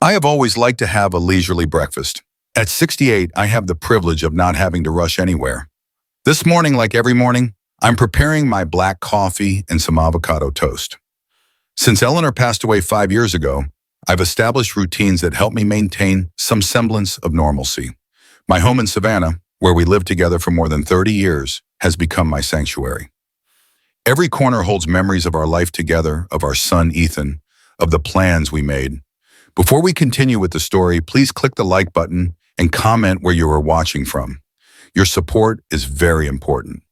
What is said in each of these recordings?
I have always liked to have a leisurely breakfast. At 68, I have the privilege of not having to rush anywhere. This morning, like every morning, I'm preparing my black coffee and some avocado toast. Since Eleanor passed away 5 years ago, I've established routines that help me maintain some semblance of normalcy. My home in Savannah, where we lived together for more than 30 years, has become my sanctuary. Every corner holds memories of our life together, of our son Ethan, of the plans we made. Before we continue with the story, please click the like button and comment where you are watching from. Your support is very important.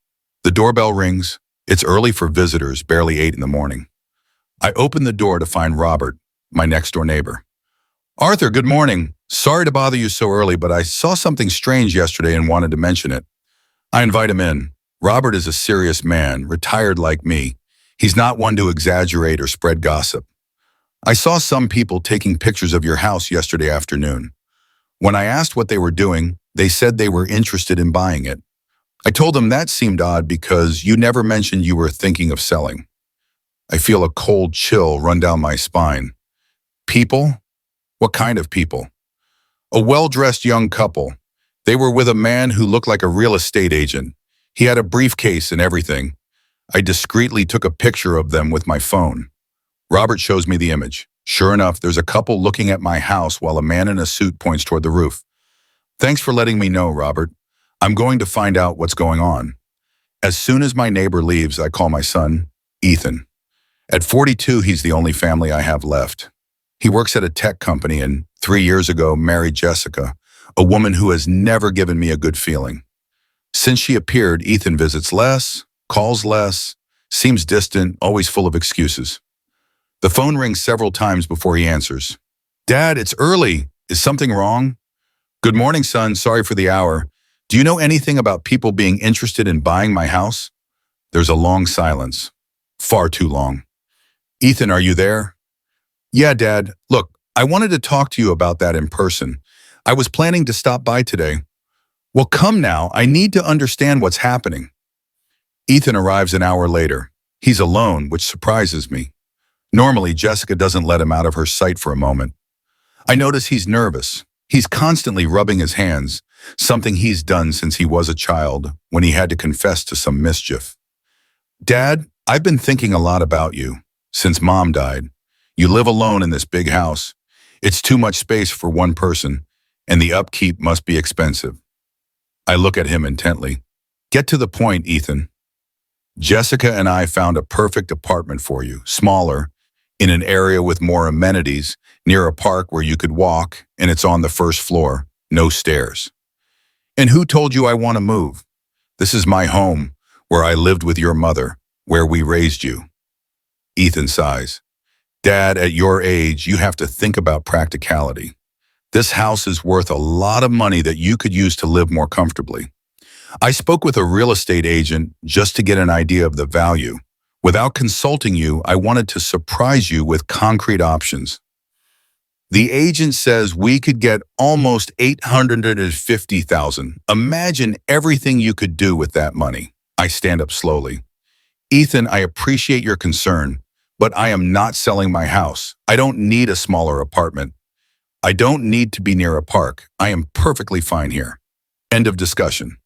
The doorbell rings. It's early for visitors, barely 8 in the morning. I open the door to find Robert, my next-door neighbor. "Arthur, good morning. Sorry to bother you so early, but I saw something strange yesterday and wanted to mention it." I invite him in. Robert is a serious man, retired like me. He's not one to exaggerate or spread gossip. "I saw some people taking pictures of your house yesterday afternoon. When I asked what they were doing, they said they were interested in buying it. I told them that seemed odd because you never mentioned you were thinking of selling." I feel a cold chill run down my spine. People? What kind of people? A well-dressed young couple. They were with a man who looked like a real estate agent. He had a briefcase and everything. I discreetly took a picture of them with my phone. Robert shows me the image. Sure enough, there's a couple looking at my house while a man in a suit points toward the roof. "Thanks for letting me know, Robert. I'm going to find out what's going on." As soon as my neighbor leaves, I call my son, Ethan. At 42, he's the only family I have left. He works at a tech company and 3 years ago married Jessica, a woman who has never given me a good feeling. Since she appeared, Ethan visits less, calls less, seems distant, always full of excuses. The phone rings several times before he answers. "Dad, it's early. Is something wrong?" "Good morning, son. Sorry for the hour. Do you know anything about people being interested in buying my house?" There's a long silence. Far too long. "Ethan, are you there?" "Yeah, Dad. Look, I wanted to talk to you about that in person. I was planning to stop by today." "Well, come now. I need to understand what's happening." Ethan arrives an hour later. He's alone, which surprises me. Normally, Jessica doesn't let him out of her sight for a moment. I notice he's nervous. He's constantly rubbing his hands, something he's done since he was a child, when he had to confess to some mischief. "Dad, I've been thinking a lot about you. Since Mom died, you live alone in this big house. It's too much space for one person, and the upkeep must be expensive." I look at him intently. "Get to the point, Ethan." "Jessica and I found a perfect apartment for you, smaller, in an area with more amenities, near a park where you could walk, and it's on the first floor, no stairs." "And who told you I want to move? This is my home, where I lived with your mother, where we raised you." Ethan sighs. "Dad, at your age, you have to think about practicality. This house is worth a lot of money that you could use to live more comfortably. I spoke with a real estate agent just to get an idea of the value. Without consulting you, I wanted to surprise you with concrete options. The agent says we could get almost $850,000. Imagine everything you could do with that money." I stand up slowly. "Ethan, I appreciate your concern, but I am not selling my house. I don't need a smaller apartment. I don't need to be near a park. I am perfectly fine here." End of discussion.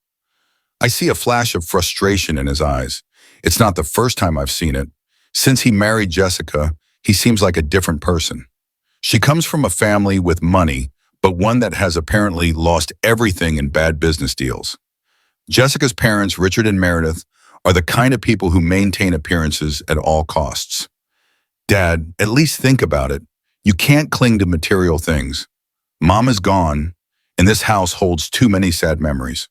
I see a flash of frustration in his eyes. It's not the first time I've seen it. Since he married Jessica, he seems like a different person. She comes from a family with money, but one that has apparently lost everything in bad business deals. Jessica's parents, Richard and Meredith, are the kind of people who maintain appearances at all costs. "Dad, at least think about it. You can't cling to material things. Mom is gone, and this house holds too many sad memories.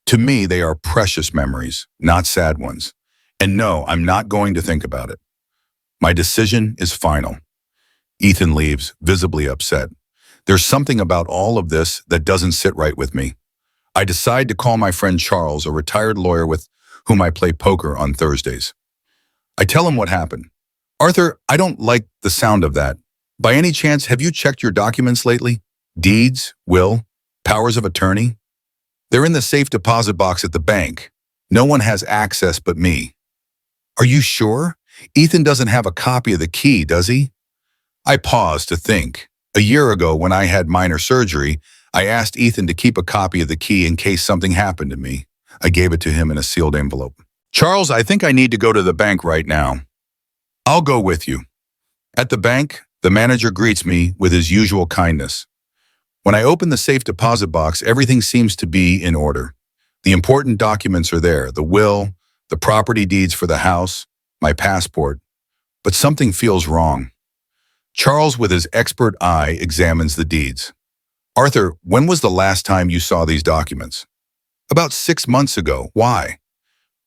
To me, they are precious memories, not sad ones. And no, I'm not going to think about it. My decision is final." Ethan leaves, visibly upset. There's something about all of this that doesn't sit right with me. I decide to call my friend Charles, a retired lawyer with whom I play poker on Thursdays. I tell him what happened. "Arthur, I don't like the sound of that. By any chance, have you checked your documents lately? Deeds, will, powers of attorney? They're in the safe deposit box at the bank. No one has access but me." "Are you sure? Ethan doesn't have a copy of the key, does he?" I pause to think. A year ago, when I had minor surgery, I asked Ethan to keep a copy of the key in case something happened to me. I gave it to him in a sealed envelope. Charles, I think I need to go to the bank right now. I'll go with you. At the bank, the manager greets me with his usual kindness. When I open the safe deposit box, everything seems to be in order. The important documents are there, the will, the property deeds for the house, my passport. But something feels wrong. Charles, with his expert eye, examines the deeds. Arthur, when was the last time you saw these documents? About 6 months ago. Why?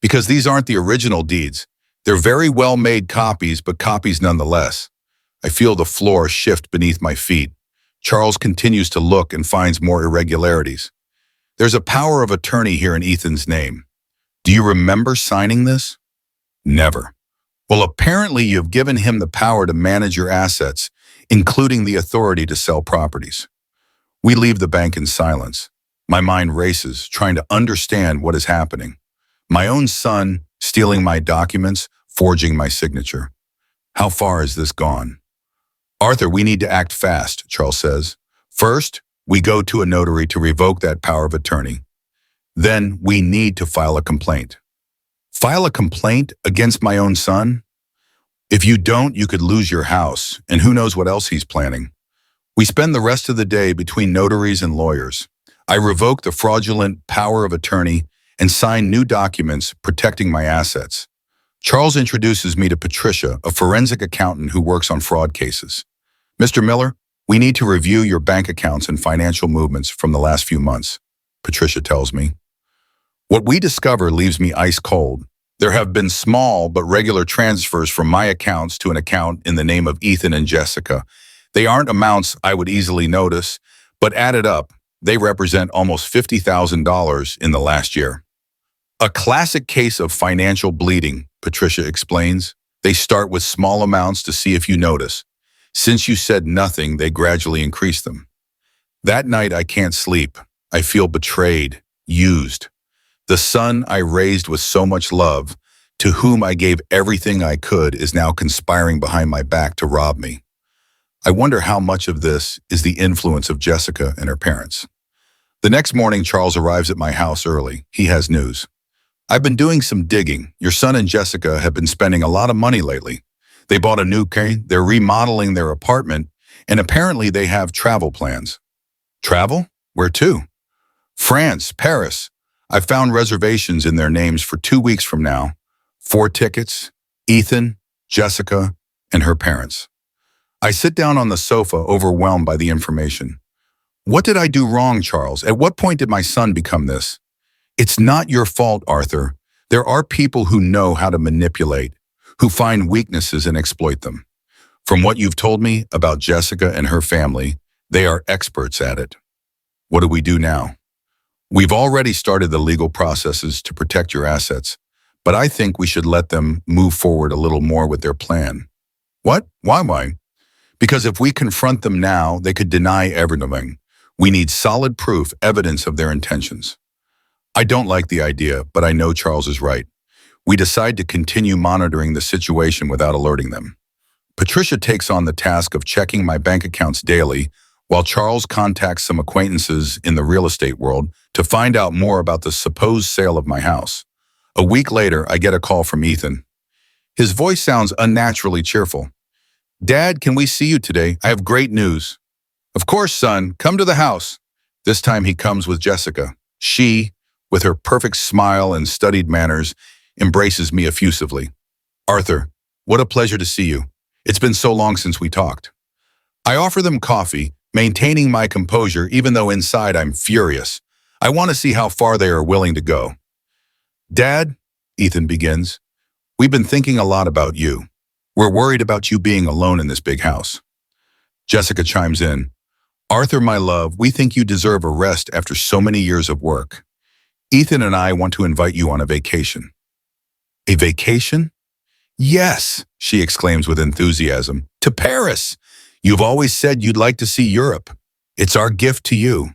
Because these aren't the original deeds. They're very well-made copies, but copies nonetheless. I feel the floor shift beneath my feet. Charles continues to look and finds more irregularities. There's a power of attorney here in Ethan's name. Do you remember signing this? Never. Well, apparently you've given him the power to manage your assets, including the authority to sell properties. We leave the bank in silence. My mind races, trying to understand what is happening. My own son stealing my documents, forging my signature. How far has this gone? Arthur, we need to act fast, Charles says. First, we go to a notary to revoke that power of attorney. Then we need to file a complaint. File a complaint against my own son? If you don't, you could lose your house, and who knows what else he's planning. We spend the rest of the day between notaries and lawyers. I revoke the fraudulent power of attorney and sign new documents protecting my assets. Charles introduces me to Patricia, a forensic accountant who works on fraud cases. Mr. Miller, we need to review your bank accounts and financial movements from the last few months, Patricia tells me. What we discover leaves me ice cold. There have been small but regular transfers from my accounts to an account in the name of Ethan and Jessica. They aren't amounts I would easily notice, but added up, they represent almost $50,000 in the last year. A classic case of financial bleeding, Patricia explains. They start with small amounts to see if you notice. Since you said nothing, they gradually increase them. That night, I can't sleep. I feel betrayed, used. The son I raised with so much love, to whom I gave everything I could, is now conspiring behind my back to rob me. I wonder how much of this is the influence of Jessica and her parents. The next morning, Charles arrives at my house early. He has news. I've been doing some digging. Your son and Jessica have been spending a lot of money lately. They bought a new car, they're remodeling their apartment, and apparently they have travel plans. Travel? Where to? France, Paris. I found reservations in their names for 2 weeks from now. 4 tickets, Ethan, Jessica, and her parents. I sit down on the sofa, overwhelmed by the information. What did I do wrong, Charles? At what point did my son become this? It's not your fault, Arthur. There are people who know how to manipulate, who find weaknesses and exploit them. From what you've told me about Jessica and her family, they are experts at it. What do we do now? We've already started the legal processes to protect your assets, but I think we should let them move forward a little more with their plan. What? Why? Because if we confront them now, they could deny everything. We need solid proof, evidence of their intentions. I don't like the idea, but I know Charles is right. We decide to continue monitoring the situation without alerting them. Patricia takes on the task of checking my bank accounts daily, while Charles contacts some acquaintances in the real estate world to find out more about the supposed sale of my house. A week later, I get a call from Ethan. His voice sounds unnaturally cheerful. Dad, can we see you today? I have great news. Of course, son, come to the house. This time he comes with Jessica. She, with her perfect smile and studied manners, embraces me effusively. Arthur, what a pleasure to see you. It's been so long since we talked. I offer them coffee, maintaining my composure even though inside I'm furious. I want to see how far they are willing to go. Dad, Ethan begins, we've been thinking a lot about you. We're worried about you being alone in this big house. Jessica chimes in. Arthur, my love, we think you deserve a rest after so many years of work. Ethan and I want to invite you on a vacation. A vacation? Yes, she exclaims with enthusiasm. To Paris! You've always said you'd like to see Europe. It's our gift to you.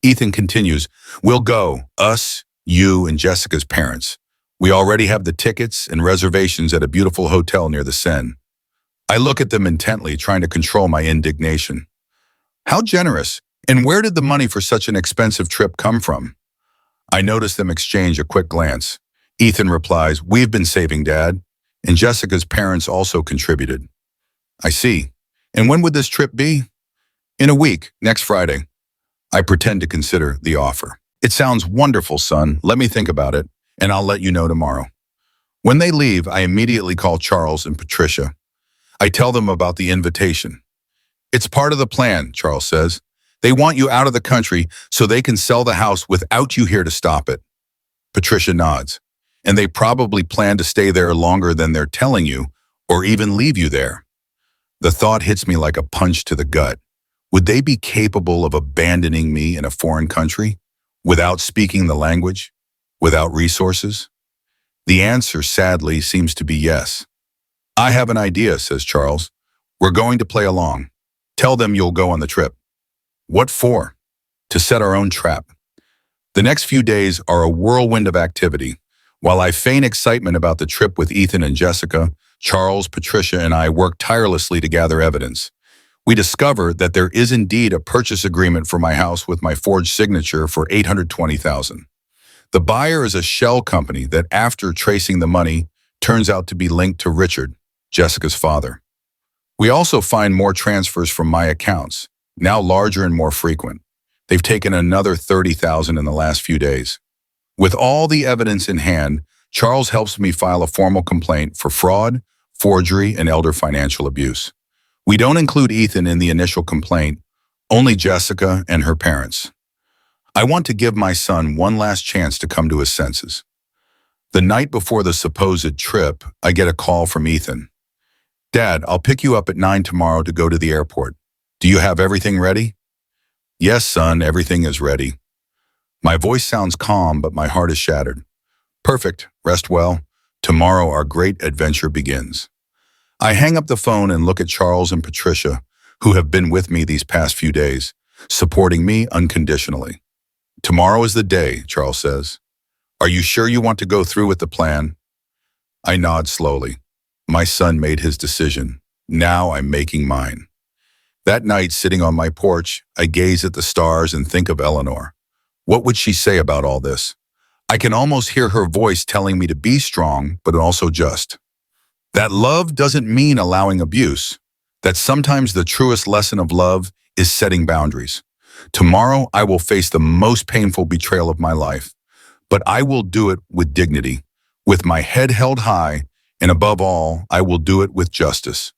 Ethan continues, we'll go, us, you, and Jessica's parents. We already have the tickets and reservations at a beautiful hotel near the Seine. I look at them intently, trying to control my indignation. How generous. And where did the money for such an expensive trip come from? I notice them exchange a quick glance. Ethan replies, "We've been saving, Dad." And Jessica's parents also contributed. I see. And when would this trip be? In a week, next Friday. I pretend to consider the offer. It sounds wonderful, son. Let me think about it, and I'll let you know tomorrow. When they leave, I immediately call Charles and Patricia. I tell them about the invitation. "It's part of the plan," Charles says. "They want you out of the country so they can sell the house without you here to stop it." Patricia nods. "And they probably plan to stay there longer than they're telling you, or even leave you there." The thought hits me like a punch to the gut. Would they be capable of abandoning me in a foreign country, without speaking the language, without resources? The answer, sadly, seems to be yes. "I have an idea," says Charles. "We're going to play along. Tell them you'll go on the trip." "What for?" "To set our own trap." The next few days are a whirlwind of activity. While I feign excitement about the trip with Ethan and Jessica, Charles, Patricia, and I work tirelessly to gather evidence. We discover that there is indeed a purchase agreement for my house with my forged signature for $820,000. The buyer is a shell company that, after tracing the money, turns out to be linked to Richard, Jessica's father. We also find more transfers from my accounts, now larger and more frequent. They've taken another $30,000 in the last few days. With all the evidence in hand, Charles helps me file a formal complaint for fraud, forgery, and elder financial abuse. We don't include Ethan in the initial complaint, only Jessica and her parents. I want to give my son one last chance to come to his senses. The night before the supposed trip, I get a call from Ethan. "Dad, I'll pick you up at 9 tomorrow to go to the airport. Do you have everything ready?" "Yes, son, everything is ready." My voice sounds calm, but my heart is shattered. "Perfect. Rest well. Tomorrow our great adventure begins." I hang up the phone and look at Charles and Patricia, who have been with me these past few days, supporting me unconditionally. "Tomorrow is the day," Charles says. "Are you sure you want to go through with the plan?" I nod slowly. My son made his decision. Now I'm making mine. That night, sitting on my porch, I gaze at the stars and think of Eleanor. What would she say about all this? I can almost hear her voice telling me to be strong, but also just. That love doesn't mean allowing abuse. That sometimes the truest lesson of love is setting boundaries. Tomorrow, I will face the most painful betrayal of my life, but I will do it with dignity, with my head held high, and above all, I will do it with justice.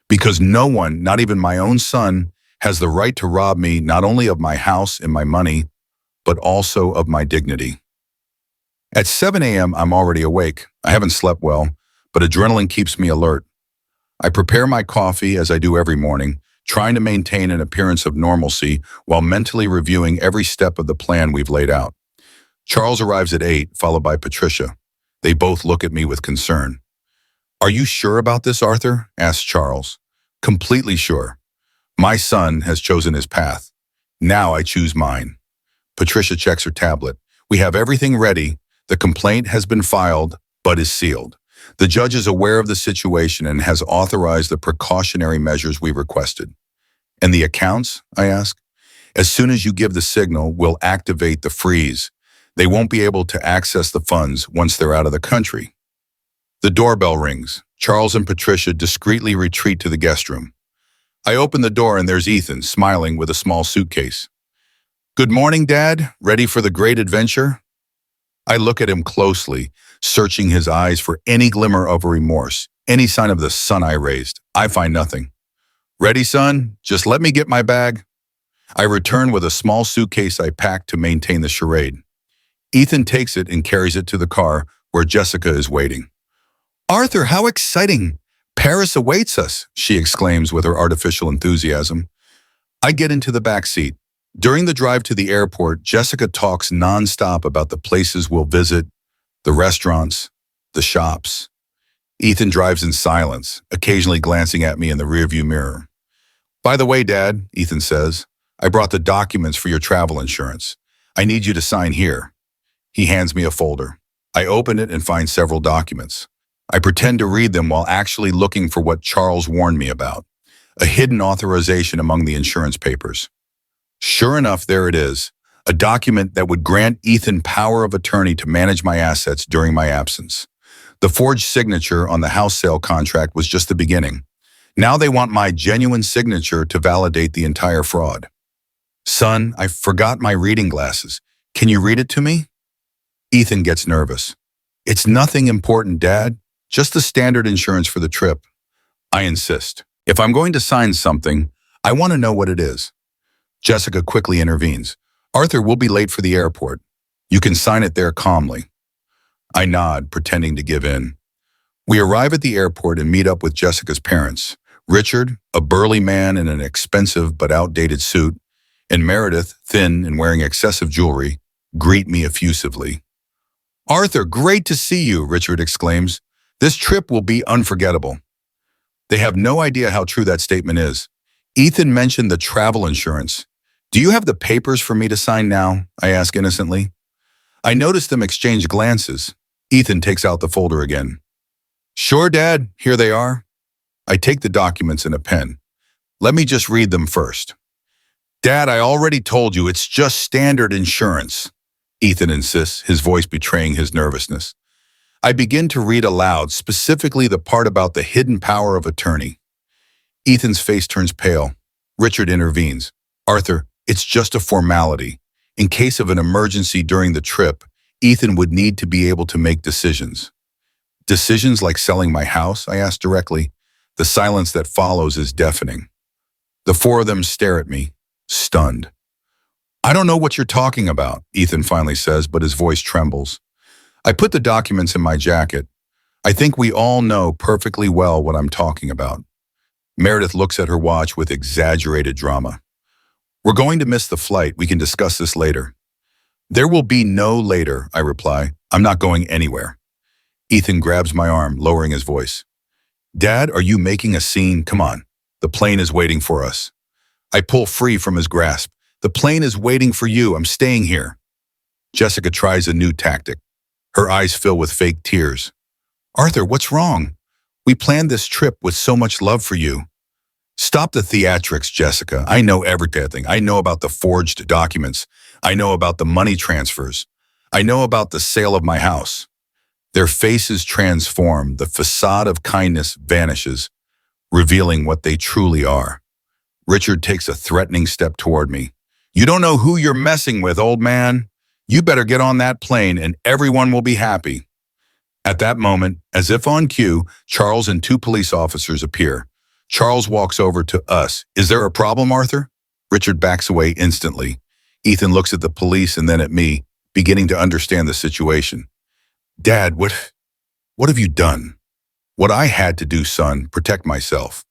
Because no one, not even my own son, has the right to rob me not only of my house and my money, but also of my dignity. At 7 a.m., I'm already awake. I haven't slept well, but adrenaline keeps me alert. I prepare my coffee as I do every morning, trying to maintain an appearance of normalcy while mentally reviewing every step of the plan we've laid out. Charles arrives at 8, followed by Patricia. They both look at me with concern. "Are you sure about this, Arthur?" asks Charles. "Completely sure. My son has chosen his path. Now I choose mine." Patricia checks her tablet. "We have everything ready. The complaint has been filed, but is sealed. The judge is aware of the situation and has authorized the precautionary measures we requested." "And the accounts?" I ask. "As soon as you give the signal, we'll activate the freeze. They won't be able to access the funds once they're out of the country." The doorbell rings. Charles and Patricia discreetly retreat to the guest room. I open the door and there's Ethan, smiling with a small suitcase. "Good morning, Dad. Ready for the great adventure?" I look at him closely, searching his eyes for any glimmer of remorse, any sign of the son I raised. I find nothing. "Ready, son? Just let me get my bag." I return with a small suitcase I packed to maintain the charade. Ethan takes it and carries it to the car where Jessica is waiting. "Arthur, how exciting! Paris awaits us," she exclaims with her artificial enthusiasm. I get into the back seat. During the drive to the airport, Jessica talks nonstop about the places we'll visit, the restaurants, the shops. Ethan drives in silence, occasionally glancing at me in the rearview mirror. "By the way, Dad," Ethan says, "I brought the documents for your travel insurance. I need you to sign here." He hands me a folder. I open it and find several documents. I pretend to read them while actually looking for what Charles warned me about, a hidden authorization among the insurance papers. Sure enough, there it is, a document that would grant Ethan power of attorney to manage my assets during my absence. The forged signature on the house sale contract was just the beginning. Now they want my genuine signature to validate the entire fraud. Son, I forgot my reading glasses. Can you read it to me? Ethan gets nervous. It's nothing important, Dad. Just the standard insurance for the trip. I insist. If I'm going to sign something, I want to know what it is. Jessica quickly intervenes. Arthur, we'll be late for the airport. You can sign it there calmly. I nod, pretending to give in. We arrive at the airport and meet up with Jessica's parents. Richard, a burly man in an expensive but outdated suit, and Meredith, thin and wearing excessive jewelry, greet me effusively. Arthur, great to see you, Richard exclaims. This trip will be unforgettable. They have no idea how true that statement is. Ethan mentioned the travel insurance. Do you have the papers for me to sign now? I ask innocently. I notice them exchange glances. Ethan takes out the folder again. Sure, Dad, here they are. I take the documents and a pen. Let me just read them first. Dad, I already told you it's just standard insurance. Ethan insists, his voice betraying his nervousness. I begin to read aloud, specifically the part about the hidden power of attorney. Ethan's face turns pale. Richard intervenes. Arthur, it's just a formality. In case of an emergency during the trip, Ethan would need to be able to make decisions. Decisions like selling my house? I ask directly. The silence that follows is deafening. The four of them stare at me, stunned. I don't know what you're talking about, Ethan finally says, but his voice trembles. I put the documents in my jacket. I think we all know perfectly well what I'm talking about. Meredith looks at her watch with exaggerated drama. We're going to miss the flight. We can discuss this later. There will be no later, I reply. I'm not going anywhere. Ethan grabs my arm, lowering his voice. Dad, are you making a scene? Come on. The plane is waiting for us. I pull free from his grasp. The plane is waiting for you. I'm staying here. Jessica tries a new tactic. Her eyes fill with fake tears. Arthur, what's wrong? We planned this trip with so much love for you. Stop the theatrics, Jessica. I know everything. I know about the forged documents. I know about the money transfers. I know about the sale of my house. Their faces transform. The facade of kindness vanishes, revealing what they truly are. Richard takes a threatening step toward me. You don't know who you're messing with, old man. You better get on that plane and everyone will be happy. At that moment, as if on cue, Charles and two police officers appear. Charles walks over to us. Is there a problem, Arthur? Richard backs away instantly. Ethan looks at the police and then at me, beginning to understand the situation. Dad, what have you done? What I had to do, son, protect myself.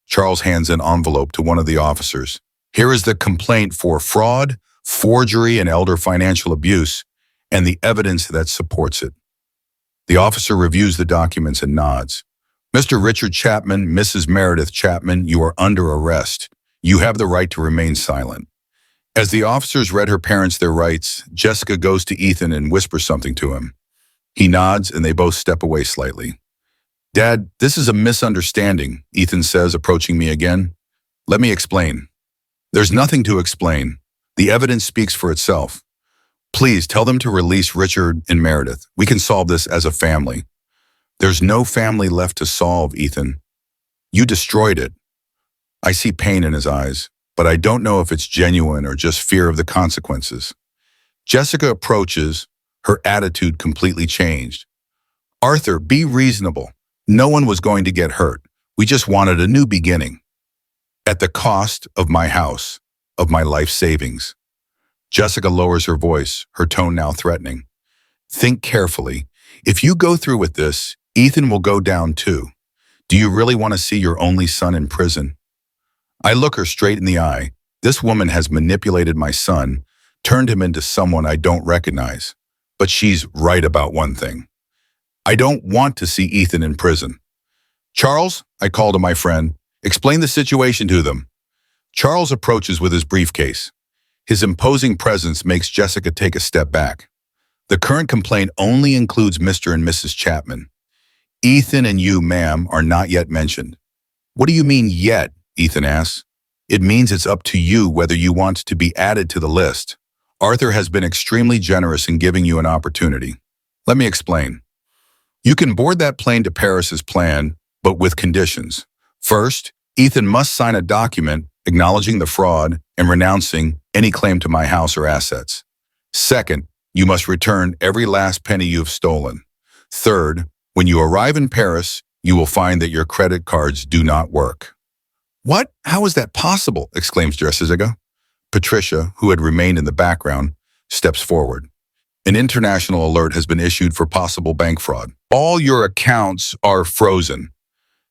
Charles hands an envelope to one of the officers. Here is the complaint for fraud, forgery, and elder financial abuse, and the evidence that supports it. The officer reviews the documents and nods. Mr. Richard Chapman, Mrs. Meredith Chapman, you are under arrest. You have the right to remain silent. As the officers read her parents their rights, Jessica goes to Ethan and whispers something to him. He nods and they both step away slightly. Dad, this is a misunderstanding, Ethan says, approaching me again. Let me explain. There's nothing to explain. The evidence speaks for itself. Please tell them to release Richard and Meredith. We can solve this as a family. There's no family left to solve, Ethan. You destroyed it. I see pain in his eyes, but I don't know if it's genuine or just fear of the consequences. Jessica approaches, her attitude completely changed. Arthur, be reasonable. No one was going to get hurt. We just wanted a new beginning. At the cost of my house, of my life savings. Jessica lowers her voice, her tone now threatening. Think carefully. If you go through with this, Ethan will go down too. Do you really want to see your only son in prison? I look her straight in the eye. This woman has manipulated my son, turned him into someone I don't recognize. But she's right about one thing. I don't want to see Ethan in prison. Charles, I call to my friend, explain the situation to them. Charles approaches with his briefcase. His imposing presence makes Jessica take a step back. The current complaint only includes Mr. and Mrs. Chapman. Ethan and you, ma'am, are not yet mentioned. What do you mean yet? Ethan asks. It means it's up to you whether you want to be added to the list. Arthur has been extremely generous in giving you an opportunity. Let me explain. You can board that plane to Paris as planned, but with conditions. First, Ethan must sign a document acknowledging the fraud and renouncing any claim to my house or assets. Second, you must return every last penny you've stolen. Third, when you arrive in Paris, you will find that your credit cards do not work. What? How is that possible? Exclaims Jessica. Patricia, who had remained in the background, steps forward. An international alert has been issued for possible bank fraud. All your accounts are frozen.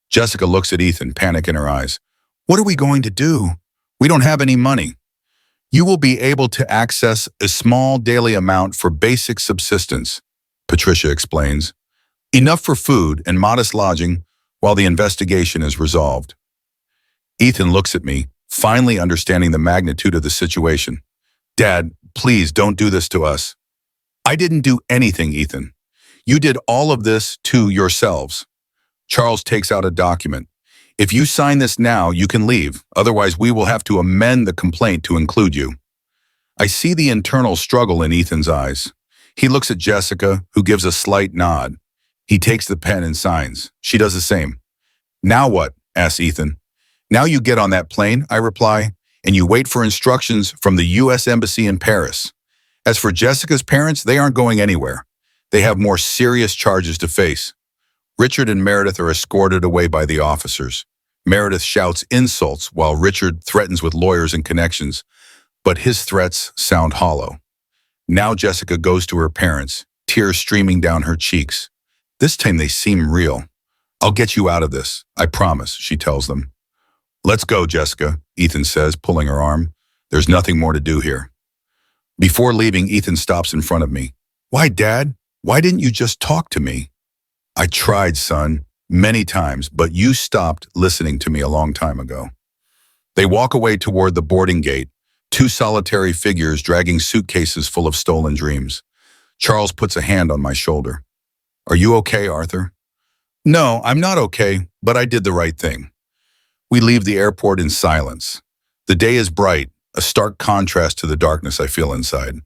Jessica looks at Ethan, panic in her eyes. What are we going to do? We don't have any money. You will be able to access a small daily amount for basic subsistence, Patricia explains. Enough for food and modest lodging while the investigation is resolved. Ethan looks at me, finally understanding the magnitude of the situation. Dad, please don't do this to us. I didn't do anything, Ethan. You did all of this to yourselves. Charles takes out a document. If you sign this now, you can leave. Otherwise, we will have to amend the complaint to include you. I see the internal struggle in Ethan's eyes. He looks at Jessica, who gives a slight nod. He takes the pen and signs. She does the same. Now what? Asks Ethan. Now you get on that plane, I reply, and you wait for instructions from the U.S. Embassy in Paris. As for Jessica's parents, they aren't going anywhere. They have more serious charges to face. Richard and Meredith are escorted away by the officers. Meredith shouts insults while Richard threatens with lawyers and connections, but his threats sound hollow. Now Jessica goes to her parents, tears streaming down her cheeks. This time they seem real. I'll get you out of this, I promise, she tells them. Let's go, Jessica, Ethan says, pulling her arm. There's nothing more to do here. Before leaving, Ethan stops in front of me. Why, Dad? Why didn't you just talk to me? I tried, son, many times, but you stopped listening to me a long time ago. They walk away toward the boarding gate, two solitary figures dragging suitcases full of stolen dreams. Charles puts a hand on my shoulder. Are you okay, Arthur? No, I'm not okay, but I did the right thing. We leave the airport in silence. The day is bright, a stark contrast to the darkness I feel inside.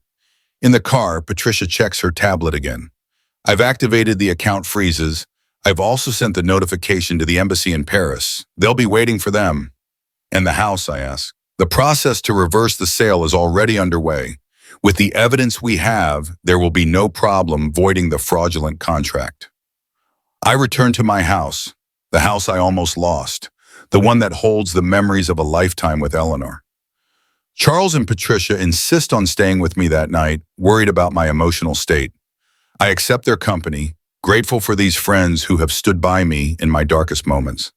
In the car, Patricia checks her tablet again. I've activated the account freezes. I've also sent the notification to the embassy in Paris. They'll be waiting for them. And the house, I ask. The process to reverse the sale is already underway. With the evidence we have, there will be no problem voiding the fraudulent contract. I return to my house, the house I almost lost, the one that holds the memories of a lifetime with Eleanor. Charles and Patricia insist on staying with me that night, worried about my emotional state. I accept their company, grateful for these friends who have stood by me in my darkest moments.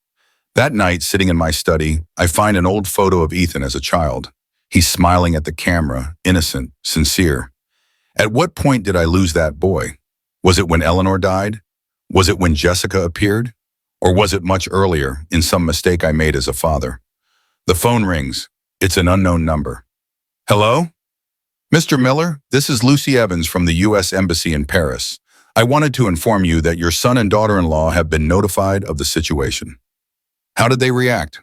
That night, sitting in my study, I find an old photo of Ethan as a child. He's smiling at the camera, innocent, sincere. At what point did I lose that boy? Was it when Eleanor died? Was it when Jessica appeared? Or was it much earlier, in some mistake I made as a father? The phone rings. It's an unknown number. Hello? Mr. Miller, this is Lucy Evans from the U.S. Embassy in Paris. I wanted to inform you that your son and daughter-in-law have been notified of the situation. How did they react?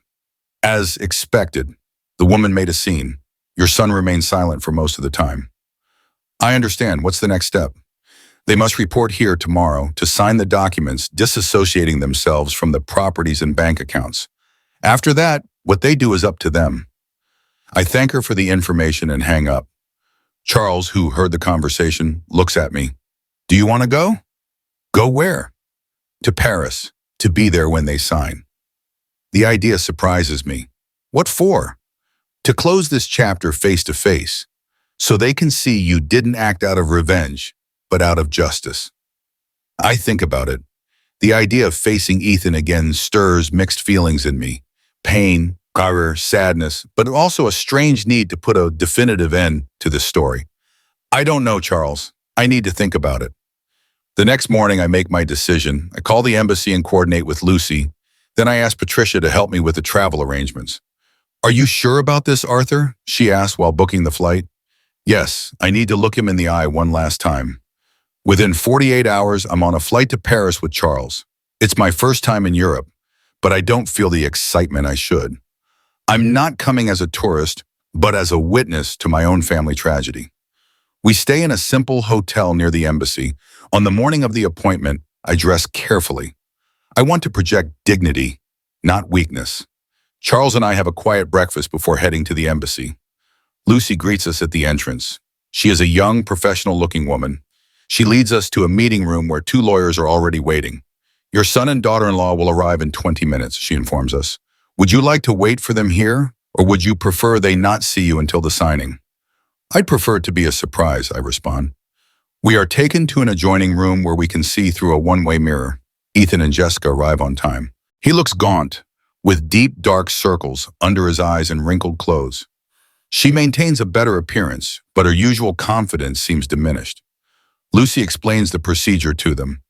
As expected, the woman made a scene. Your son remained silent for most of the time. I understand. What's the next step? They must report here tomorrow to sign the documents disassociating themselves from the properties and bank accounts. After that, what they do is up to them. I thank her for the information and hang up. Charles, who heard the conversation, looks at me. Do you want to go? Go where? To Paris, to be there when they sign. The idea surprises me. What for? To close this chapter face to face, so they can see you didn't act out of revenge, but out of justice. I think about it. The idea of facing Ethan again stirs mixed feelings in me. Pain, horror, sadness, but also a strange need to put a definitive end to this story. I don't know, Charles. I need to think about it. The next morning, I make my decision. I call the embassy and coordinate with Lucy. Then I ask Patricia to help me with the travel arrangements. Are you sure about this, Arthur? She asked while booking the flight. Yes, I need to look him in the eye one last time. Within 48 hours, I'm on a flight to Paris with Charles. It's my first time in Europe, but I don't feel the excitement I should. I'm not coming as a tourist, but as a witness to my own family tragedy. We stay in a simple hotel near the embassy. On the morning of the appointment, I dress carefully. I want to project dignity, not weakness. Charles and I have a quiet breakfast before heading to the embassy. Lucy greets us at the entrance. She is a young, professional-looking woman. She leads us to a meeting room where two lawyers are already waiting. Your son and daughter-in-law will arrive in 20 minutes, she informs us. Would you like to wait for them here, or would you prefer they not see you until the signing? I'd prefer it to be a surprise, I respond. We are taken to an adjoining room where we can see through a one-way mirror. Ethan and Jessica arrive on time. He looks gaunt, with deep, dark circles under his eyes and wrinkled clothes. She maintains a better appearance, but her usual confidence seems diminished. Lucy explains the procedure to them.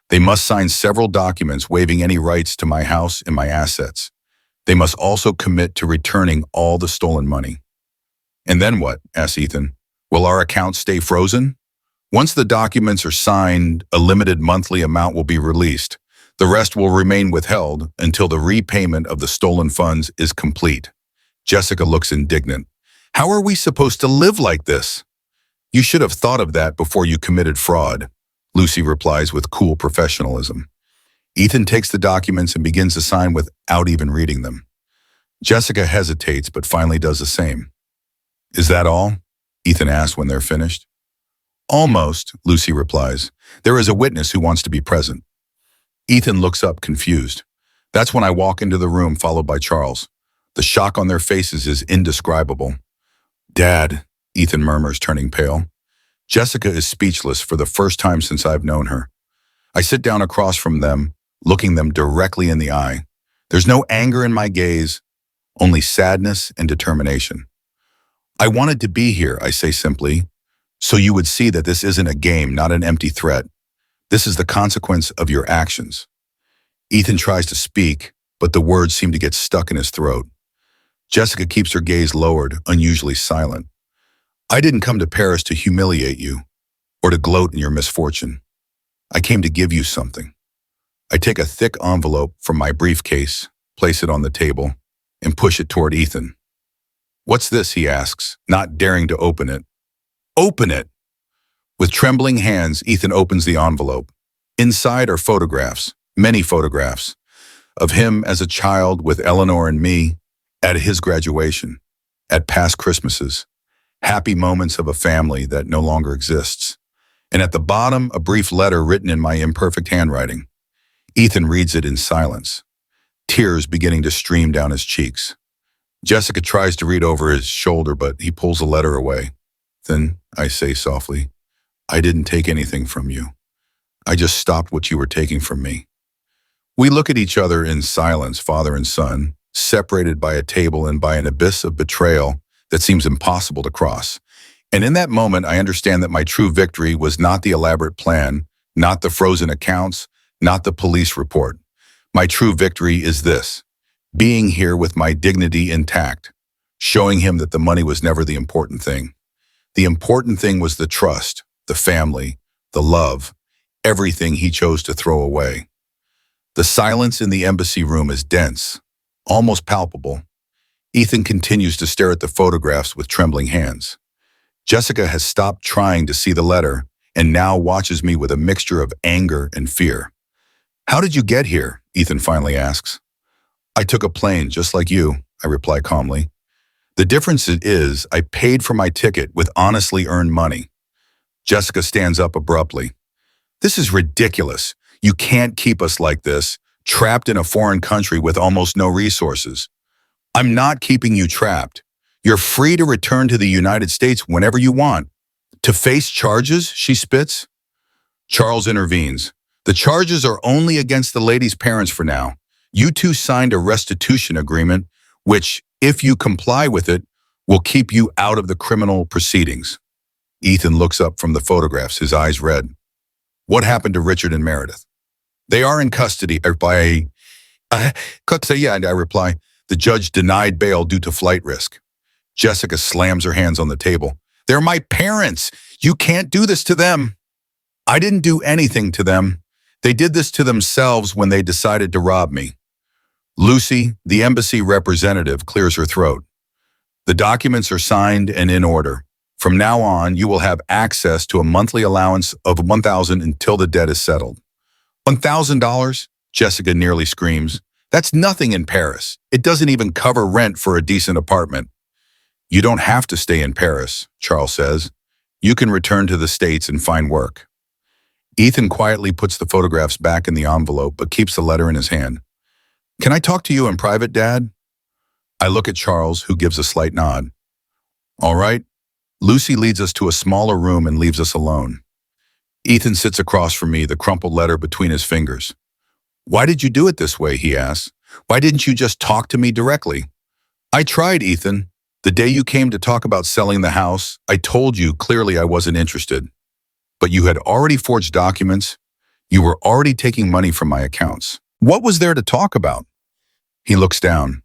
They must sign several documents waiving any rights to my house and my assets. They must also commit to returning all the stolen money. And then what? Asks Ethan. Will our account stay frozen? Once the documents are signed, a limited monthly amount will be released. The rest will remain withheld until the repayment of the stolen funds is complete. Jessica looks indignant. How are we supposed to live like this? You should have thought of that before you committed fraud, Lucy replies with cool professionalism. Ethan takes the documents and begins to sign without even reading them. Jessica hesitates but finally does the same. Is that all? Ethan asks when they're finished. Almost, Lucy replies. There is a witness who wants to be present. Ethan looks up confused. That's when I walk into the room followed by Charles. The shock on their faces is indescribable. Dad, Ethan murmurs, turning pale. Jessica is speechless for the first time since I've known her. I sit down across from them, looking them directly in the eye. There's no anger in my gaze, only sadness and determination. I wanted to be here, I say simply, so you would see that this isn't a game, not an empty threat. This is the consequence of your actions. Ethan tries to speak, but the words seem to get stuck in his throat. Jessica keeps her gaze lowered, unusually silent. I didn't come to Paris to humiliate you or to gloat in your misfortune. I came to give you something. I take a thick envelope from my briefcase, place it on the table, and push it toward Ethan. What's this, he asks, not daring to open it. Open it! With trembling hands, Ethan opens the envelope. Inside are photographs, many photographs, of him as a child with Eleanor and me, at his graduation, at past Christmases, happy moments of a family that no longer exists. And at the bottom, a brief letter written in my imperfect handwriting. Ethan reads it in silence, tears beginning to stream down his cheeks. Jessica tries to read over his shoulder, but he pulls the letter away. Then I say softly, I didn't take anything from you. I just stopped what you were taking from me. We look at each other in silence, father and son, separated by a table and by an abyss of betrayal that seems impossible to cross. And in that moment, I understand that my true victory was not the elaborate plan, not the frozen accounts, not the police report. My true victory is this: being here with my dignity intact, showing him that the money was never the important thing. The important thing was the trust, the family, the love, everything he chose to throw away. The silence in the embassy room is dense, almost palpable. Ethan continues to stare at the photographs with trembling hands. Jessica has stopped trying to see the letter and now watches me with a mixture of anger and fear. How did you get here? Ethan finally asks. I took a plane just like you, I reply calmly. The difference is I paid for my ticket with honestly earned money. Jessica stands up abruptly. This is ridiculous. You can't keep us like this, trapped in a foreign country with almost no resources. I'm not keeping you trapped. You're free to return to the United States whenever you want. To face charges, she spits. Charles intervenes. The charges are only against the lady's parents for now. You two signed a restitution agreement, which, if you comply with it, will keep you out of the criminal proceedings. Ethan looks up from the photographs, his eyes red. What happened to Richard and Meredith? They are in custody I reply. The judge denied bail due to flight risk. Jessica slams her hands on the table. They're my parents. You can't do this to them. I didn't do anything to them. They did this to themselves when they decided to rob me. Lucy, the embassy representative, clears her throat. The documents are signed and in order. From now on, you will have access to a monthly allowance of $1,000 until the debt is settled. $1,000? Jessica nearly screams. That's nothing in Paris. It doesn't even cover rent for a decent apartment. You don't have to stay in Paris, Charles says. You can return to the States and find work. Ethan quietly puts the photographs back in the envelope but keeps the letter in his hand. Can I talk to you in private, Dad? I look at Charles, who gives a slight nod. All right. Lucy leads us to a smaller room and leaves us alone. Ethan sits across from me, the crumpled letter between his fingers. Why did you do it this way, he asks. Why didn't you just talk to me directly? I tried, Ethan. The day you came to talk about selling the house, I told you clearly I wasn't interested. But you had already forged documents. You were already taking money from my accounts. What was there to talk about? He looks down.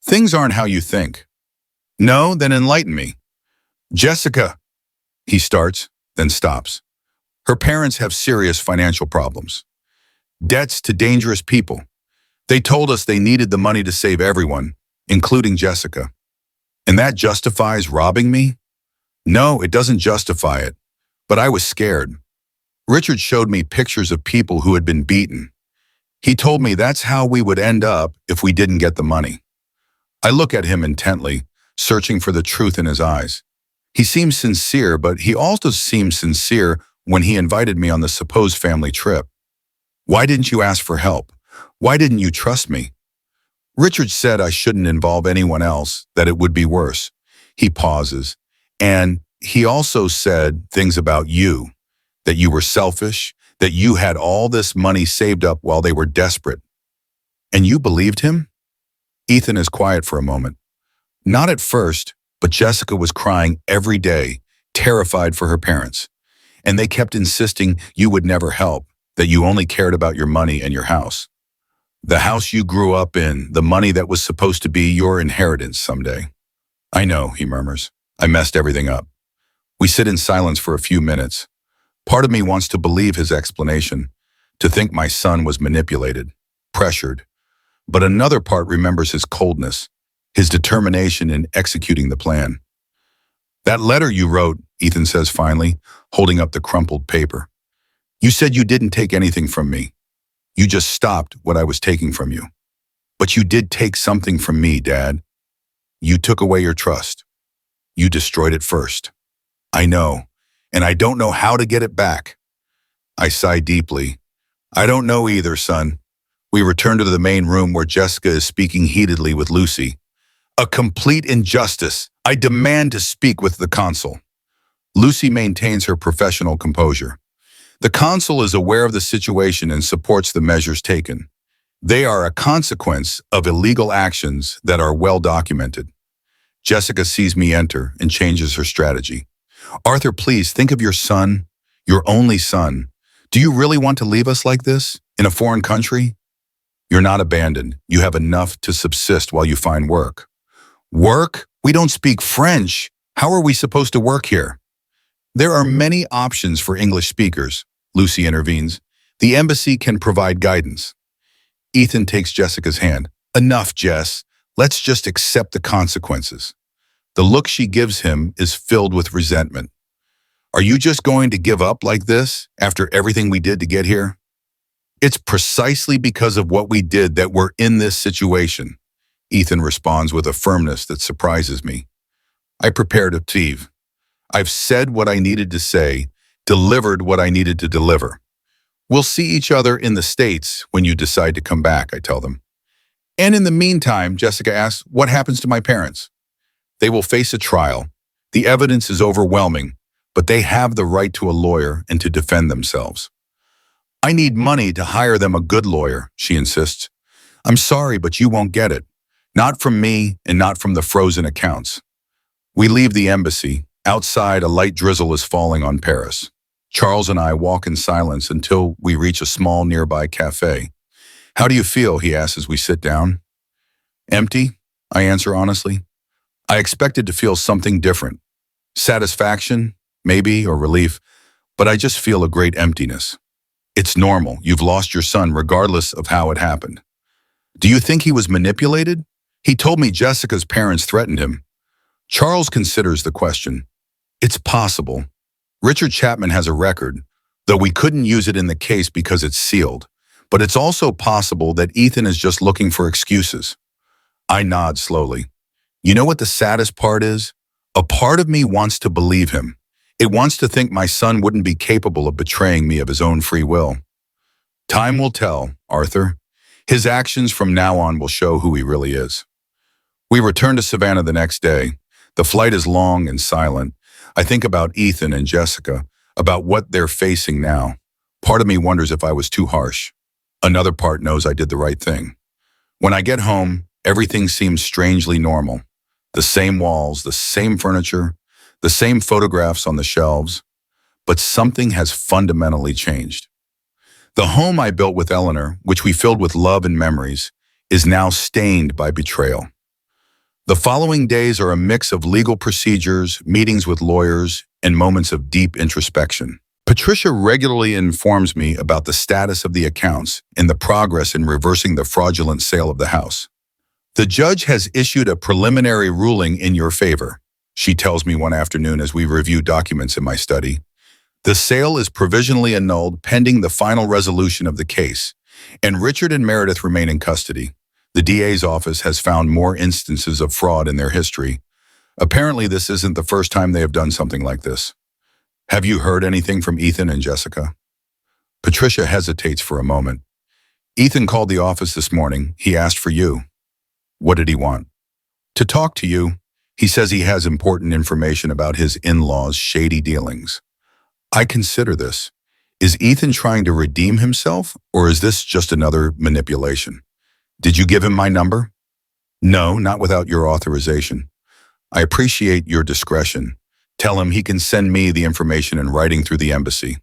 Things aren't how you think. No, then enlighten me. Jessica, he starts, then stops. Her parents have serious financial problems. Debts to dangerous people. They told us they needed the money to save everyone, including Jessica. And that justifies robbing me? No, it doesn't justify it. But I was scared. Richard showed me pictures of people who had been beaten. He told me that's how we would end up if we didn't get the money. I look at him intently, searching for the truth in his eyes. He seems sincere, but he also seemed sincere when he invited me on the supposed family trip. Why didn't you ask for help? Why didn't you trust me? Richard said I shouldn't involve anyone else, that it would be worse. He pauses. And he also said things about you, that you were selfish, that you had all this money saved up while they were desperate. And you believed him? Ethan is quiet for a moment. Not at first, but Jessica was crying every day, terrified for her parents. And they kept insisting you would never help, that you only cared about your money and your house. The house you grew up in, the money that was supposed to be your inheritance someday. I know, he murmurs. I messed everything up. We sit in silence for a few minutes. Part of me wants to believe his explanation, to think my son was manipulated, pressured. But another part remembers his coldness, his determination in executing the plan. That letter you wrote, Ethan says finally, holding up the crumpled paper. You said you didn't take anything from me. You just stopped what I was taking from you. But you did take something from me, Dad. You took away your trust. You destroyed it first. I know, and I don't know how to get it back. I sigh deeply. I don't know either, son. We return to the main room where Jessica is speaking heatedly with Lucy. A complete injustice. I demand to speak with the consul. Lucy maintains her professional composure. The consul is aware of the situation and supports the measures taken. They are a consequence of illegal actions that are well documented. Jessica sees me enter and changes her strategy. Arthur, please think of your son, your only son. Do you really want to leave us like this, in a foreign country? You're not abandoned. You have enough to subsist while you find work. Work? We don't speak French. How are we supposed to work here? There are many options for English speakers, Lucy intervenes. The embassy can provide guidance. Ethan takes Jessica's hand. Enough, Jess. Let's just accept the consequences. The look she gives him is filled with resentment. Are you just going to give up like this after everything we did to get here? It's precisely because of what we did that we're in this situation, Ethan responds with a firmness that surprises me. I prepare to deceive. I've said what I needed to say, delivered what I needed to deliver. We'll see each other in the States when you decide to come back, I tell them. And in the meantime, Jessica asks, what happens to my parents? They will face a trial. The evidence is overwhelming, but they have the right to a lawyer and to defend themselves. I need money to hire them a good lawyer, she insists. I'm sorry, but you won't get it. Not from me and not from the frozen accounts. We leave the embassy. Outside, a light drizzle is falling on Paris. Charles and I walk in silence until we reach a small nearby cafe. How do you feel? He asks as we sit down. Empty, I answer honestly. I expected to feel something different. Satisfaction, maybe, or relief, but I just feel a great emptiness. It's normal. You've lost your son regardless of how it happened. Do you think he was manipulated? He told me Jessica's parents threatened him. Charles considers the question. It's possible. Richard Chapman has a record, though we couldn't use it in the case because it's sealed. But it's also possible that Ethan is just looking for excuses. I nod slowly. You know what the saddest part is? A part of me wants to believe him. It wants to think my son wouldn't be capable of betraying me of his own free will. Time will tell, Arthur. His actions from now on will show who he really is. We return to Savannah the next day. The flight is long and silent. I think about Ethan and Jessica, about what they're facing now. Part of me wonders if I was too harsh. Another part knows I did the right thing. When I get home, everything seems strangely normal. The same walls, the same furniture, the same photographs on the shelves. But something has fundamentally changed. The home I built with Eleanor, which we filled with love and memories, is now stained by betrayal. The following days are a mix of legal procedures, meetings with lawyers, and moments of deep introspection. Patricia regularly informs me about the status of the accounts and the progress in reversing the fraudulent sale of the house. The judge has issued a preliminary ruling in your favor, she tells me one afternoon as we review documents in my study. The sale is provisionally annulled pending the final resolution of the case, and Richard and Meredith remain in custody. The DA's office has found more instances of fraud in their history. Apparently, this isn't the first time they have done something like this. Have you heard anything from Ethan and Jessica? Patricia hesitates for a moment. Ethan called the office this morning. He asked for you. What did he want? To talk to you. He says he has important information about his in-laws' shady dealings. I consider this. Is Ethan trying to redeem himself, or is this just another manipulation? Did you give him my number? No, not without your authorization. I appreciate your discretion. Tell him he can send me the information in writing through the embassy.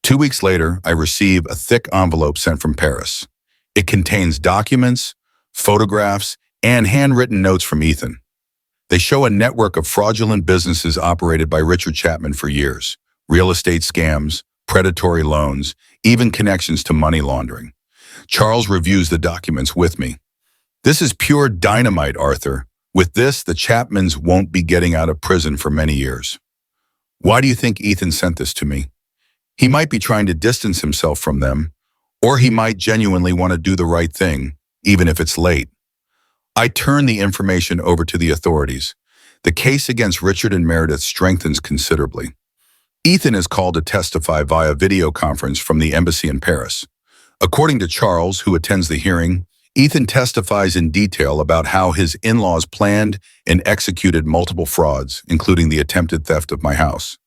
2 weeks later, I receive a thick envelope sent from Paris. It contains documents, photographs, and handwritten notes from Ethan. They show a network of fraudulent businesses operated by Richard Chapman for years. Real estate scams, predatory loans, even connections to money laundering. Charles reviews the documents with me. This is pure dynamite, Arthur. With this, the Chapmans won't be getting out of prison for many years. Why do you think Ethan sent this to me? He might be trying to distance himself from them, or he might genuinely want to do the right thing, even if it's late. I turn the information over to the authorities. The case against Richard and Meredith strengthens considerably. Ethan is called to testify via video conference from the embassy in Paris. According to Charles, who attends the hearing, Ethan testifies in detail about how his in-laws planned and executed multiple frauds, including the attempted theft of my house.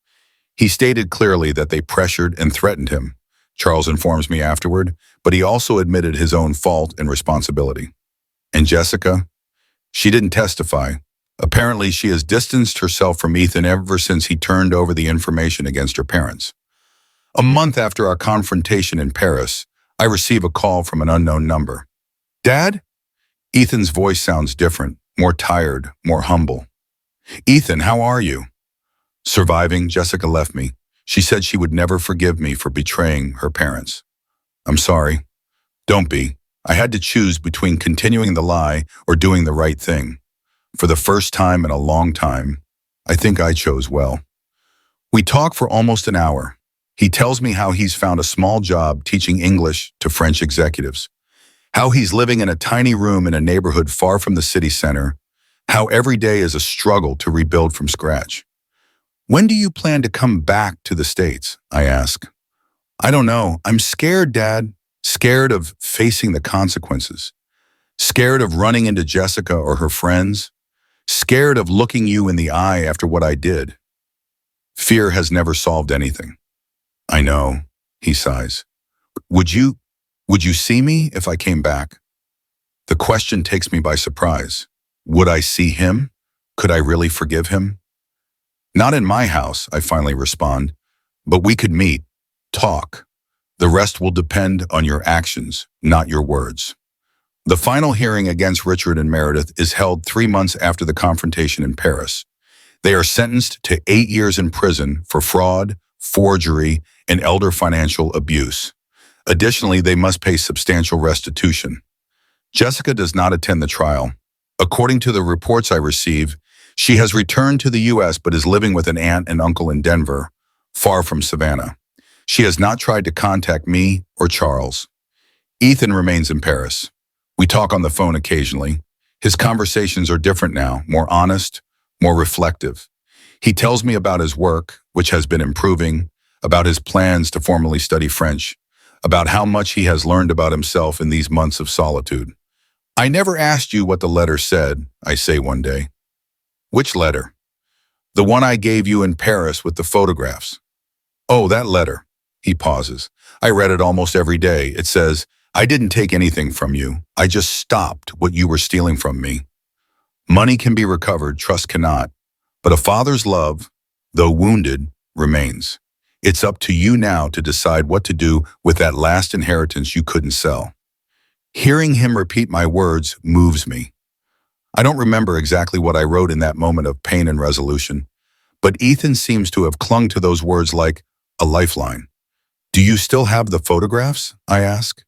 He stated clearly that they pressured and threatened him, Charles informs me afterward, but he also admitted his own fault and responsibility. And Jessica? She didn't testify. Apparently, she has distanced herself from Ethan ever since he turned over the information against her parents. A month after our confrontation in Paris, I receive a call from an unknown number. Dad? Ethan's voice sounds different, more tired, more humble. Ethan, how are you? Surviving, Jessica left me. She said she would never forgive me for betraying her parents. I'm sorry. Don't be. I had to choose between continuing the lie or doing the right thing. For the first time in a long time, I think I chose well. We talk for almost an hour. He tells me how he's found a small job teaching English to French executives, how he's living in a tiny room in a neighborhood far from the city center, how every day is a struggle to rebuild from scratch. When do you plan to come back to the States? I ask. I don't know. I'm scared, Dad. Scared of facing the consequences. Scared of running into Jessica or her friends. Scared of looking you in the eye after what I did. Fear has never solved anything. I know, he sighs. Would you see me if I came back? The question takes me by surprise. Would I see him? Could I really forgive him? Not in my house, I finally respond, but we could meet, talk. The rest will depend on your actions, not your words. The final hearing against Richard and Meredith is held 3 months after the confrontation in Paris. They are sentenced to 8 years in prison for fraud, forgery, and elder financial abuse. Additionally, they must pay substantial restitution. Jessica does not attend the trial. According to the reports I receive, she has returned to the U.S. but is living with an aunt and uncle in Denver, far from Savannah. She has not tried to contact me or Charles. Ethan remains in Paris. We talk on the phone occasionally. His conversations are different now, more honest, more reflective. He tells me about his work, which has been improving, about his plans to formally study French, about how much he has learned about himself in these months of solitude. I never asked you what the letter said, I say one day. Which letter? The one I gave you in Paris with the photographs. Oh, that letter. He pauses. I read it almost every day. It says, I didn't take anything from you. I just stopped what you were stealing from me. Money can be recovered, trust cannot. But a father's love, though wounded, remains. It's up to you now to decide what to do with that last inheritance you couldn't sell. Hearing him repeat my words moves me. I don't remember exactly what I wrote in that moment of pain and resolution, but Ethan seems to have clung to those words like a lifeline. Do you still have the photographs? I ask.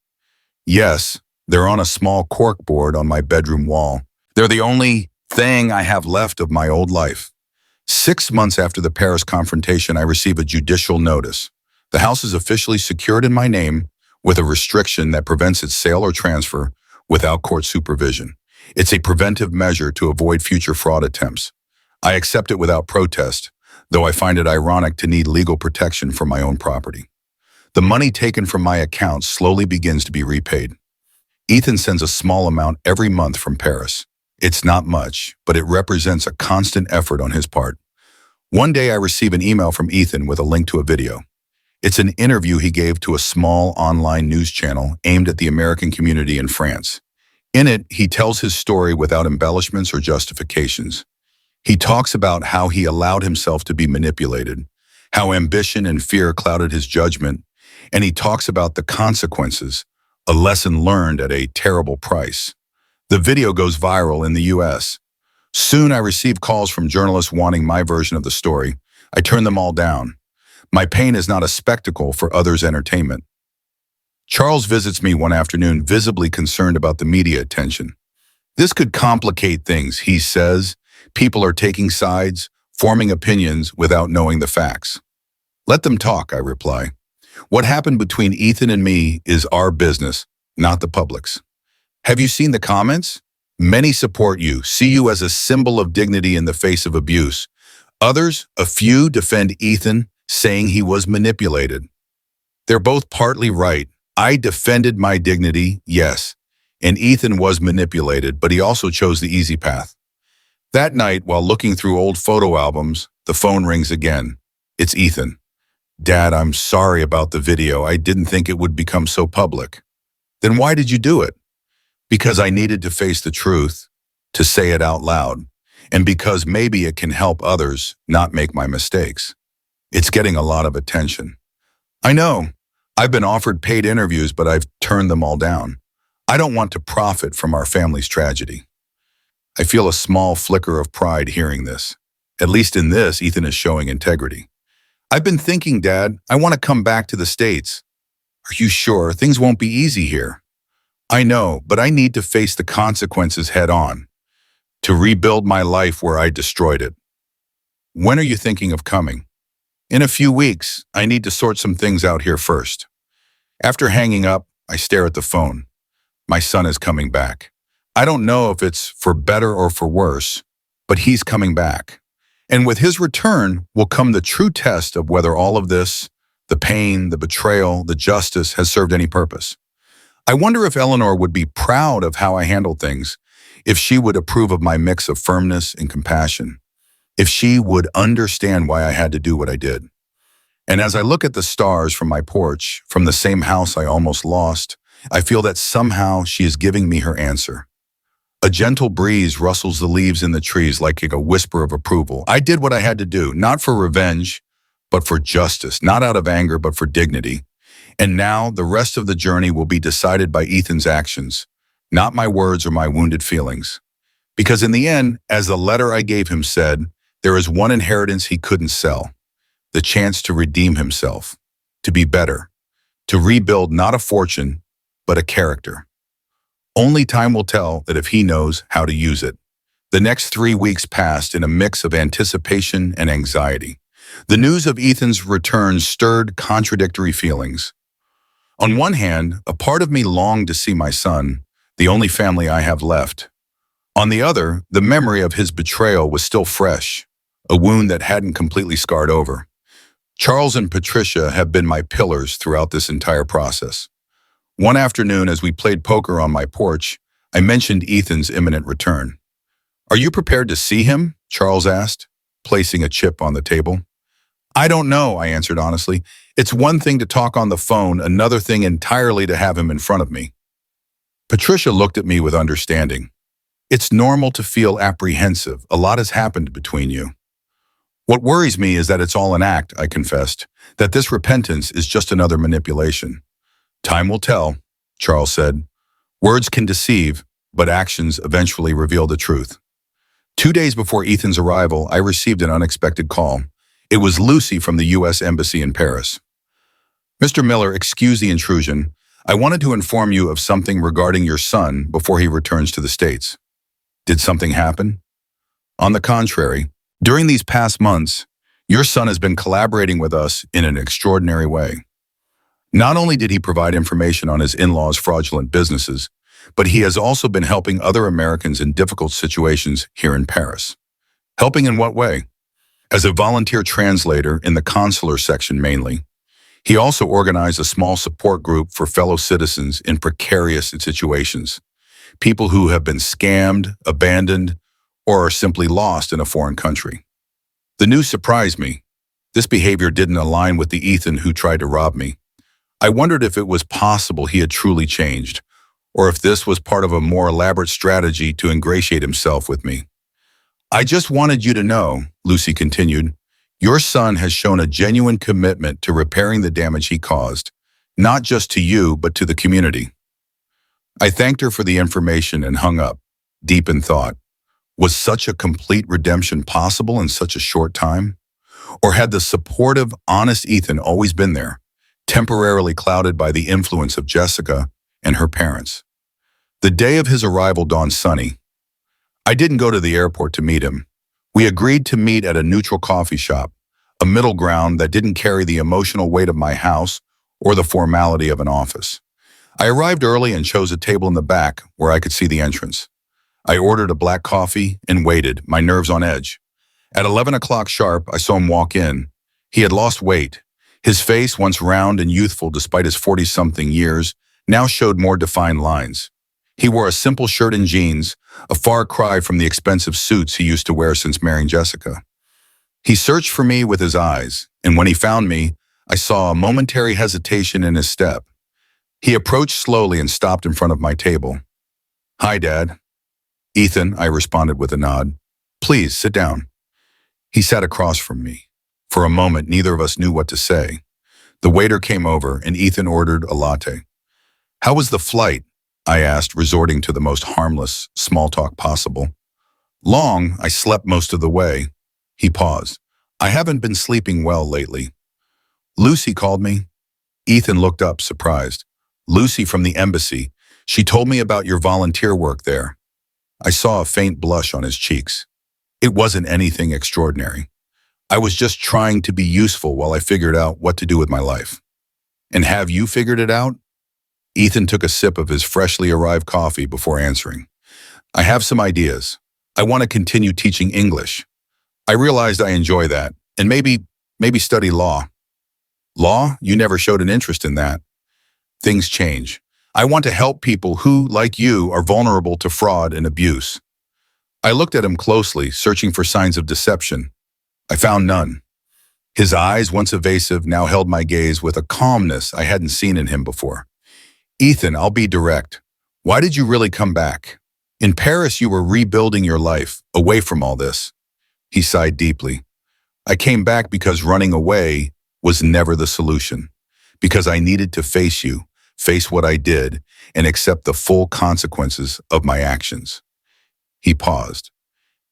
Yes, they're on a small cork board on my bedroom wall. They're the only thing I have left of my old life. 6 months after the Paris confrontation, I receive a judicial notice. The house is officially secured in my name with a restriction that prevents its sale or transfer without court supervision. It's a preventive measure to avoid future fraud attempts. I accept it without protest, though I find it ironic to need legal protection for my own property. The money taken from my account slowly begins to be repaid. Ethan sends a small amount every month from Paris. It's not much, but it represents a constant effort on his part. One day I receive an email from Ethan with a link to a video. It's an interview he gave to a small online news channel aimed at the American community in France. In it, he tells his story without embellishments or justifications. He talks about how he allowed himself to be manipulated, how ambition and fear clouded his judgment, and he talks about the consequences, a lesson learned at a terrible price. The video goes viral in the US. Soon I receive calls from journalists wanting my version of the story. I turn them all down. My pain is not a spectacle for others' entertainment. Charles visits me one afternoon, visibly concerned about the media attention. This could complicate things, he says. People are taking sides, forming opinions without knowing the facts. Let them talk, I reply. What happened between Ethan and me is our business, not the public's. Have you seen the comments? Many support you, see you as a symbol of dignity in the face of abuse. Others, a few, defend Ethan, saying he was manipulated. They're both partly right. I defended my dignity, yes, and Ethan was manipulated, but he also chose the easy path. That night, while looking through old photo albums, the phone rings again. It's Ethan. Dad, I'm sorry about the video. I didn't think it would become so public. Then why did you do it? Because I needed to face the truth, to say it out loud, and because maybe it can help others not make my mistakes. It's getting a lot of attention. I know. I've been offered paid interviews, but I've turned them all down. I don't want to profit from our family's tragedy. I feel a small flicker of pride hearing this. At least in this, Ethan is showing integrity. I've been thinking, Dad, I want to come back to the States. Are you sure? Things won't be easy here. I know, but I need to face the consequences head on, to rebuild my life where I destroyed it. When are you thinking of coming? In a few weeks. I need to sort some things out here first. After hanging up, I stare at the phone. My son is coming back. I don't know if it's for better or for worse, but he's coming back. And with his return will come the true test of whether all of this, the pain, the betrayal, the justice, has served any purpose. I wonder if Eleanor would be proud of how I handled things, if she would approve of my mix of firmness and compassion, if she would understand why I had to do what I did. And as I look at the stars from my porch, from the same house I almost lost, I feel that somehow she is giving me her answer. A gentle breeze rustles the leaves in the trees like a whisper of approval. I did what I had to do, not for revenge, but for justice, not out of anger, but for dignity. And now the rest of the journey will be decided by Ethan's actions, not my words or my wounded feelings. Because in the end, as the letter I gave him said, there is one inheritance he couldn't sell, the chance to redeem himself, to be better, to rebuild not a fortune, but a character. Only time will tell that if he knows how to use it. The next 3 weeks passed in a mix of anticipation and anxiety. The news of Ethan's return stirred contradictory feelings. On one hand, a part of me longed to see my son, the only family I have left. On the other, the memory of his betrayal was still fresh, a wound that hadn't completely scarred over. Charles and Patricia have been my pillars throughout this entire process. One afternoon, as we played poker on my porch, I mentioned Ethan's imminent return. "Are you prepared to see him?" Charles asked, placing a chip on the table. "I don't know," I answered honestly. "It's one thing to talk on the phone, another thing entirely to have him in front of me." Patricia looked at me with understanding. "It's normal to feel apprehensive. A lot has happened between you." "What worries me is that it's all an act," I confessed, "that this repentance is just another manipulation." "Time will tell," Charles said. "Words can deceive, but actions eventually reveal the truth." 2 days before Ethan's arrival, I received an unexpected call. It was Lucy from the U.S. Embassy in Paris. "Mr. Miller, excuse the intrusion. I wanted to inform you of something regarding your son before he returns to the States." "Did something happen?" "On the contrary, during these past months, your son has been collaborating with us in an extraordinary way. Not only did he provide information on his in-laws' fraudulent businesses, but he has also been helping other Americans in difficult situations here in Paris." "Helping in what way?" "As a volunteer translator in the consular section mainly. He also organized a small support group for fellow citizens in precarious situations, people who have been scammed, abandoned, or are simply lost in a foreign country." The news surprised me. This behavior didn't align with the Ethan who tried to rob me. I wondered if it was possible he had truly changed, or if this was part of a more elaborate strategy to ingratiate himself with me. "I just wanted you to know," Lucy continued, "your son has shown a genuine commitment to repairing the damage he caused, not just to you, but to the community." I thanked her for the information and hung up, deep in thought. Was such a complete redemption possible in such a short time? Or had the supportive, honest Ethan always been there, temporarily clouded by the influence of Jessica and her parents? The day of his arrival dawned sunny. I didn't go to the airport to meet him. We agreed to meet at a neutral coffee shop, a middle ground that didn't carry the emotional weight of my house or the formality of an office. I arrived early and chose a table in the back where I could see the entrance. I ordered a black coffee and waited, my nerves on edge. At 11 o'clock sharp, I saw him walk in. He had lost weight. His face, once round and youthful despite his 40-something years, now showed more defined lines. He wore a simple shirt and jeans, a far cry from the expensive suits he used to wear since marrying Jessica. He searched for me with his eyes, and when he found me, I saw a momentary hesitation in his step. He approached slowly and stopped in front of my table. "Hi, Dad." "Ethan," I responded with a nod. "Please, sit down." He sat across from me. For a moment, neither of us knew what to say. The waiter came over, and Ethan ordered a latte. "How was the flight?" I asked, resorting to the most harmless small talk possible. "Long. I slept most of the way." He paused. "I haven't been sleeping well lately." "Lucy called me." Ethan looked up, surprised. "Lucy from the embassy. She told me about your volunteer work there." I saw a faint blush on his cheeks. It wasn't anything extraordinary. I was just trying to be useful while I figured out what to do with my life. "And have you figured it out?" Ethan took a sip of his freshly arrived coffee before answering. "I have some ideas. I want to continue teaching English. I realized I enjoy that, and maybe study law." "Law? You never showed an interest in that." "Things change. I want to help people who, like you, are vulnerable to fraud and abuse." I looked at him closely, searching for signs of deception. I found none. His eyes, once evasive, now held my gaze with a calmness I hadn't seen in him before. "Ethan, I'll be direct. Why did you really come back? In Paris, you were rebuilding your life, away from all this." He sighed deeply. "I came back because running away was never the solution. Because I needed to face you, face what I did, and accept the full consequences of my actions." He paused.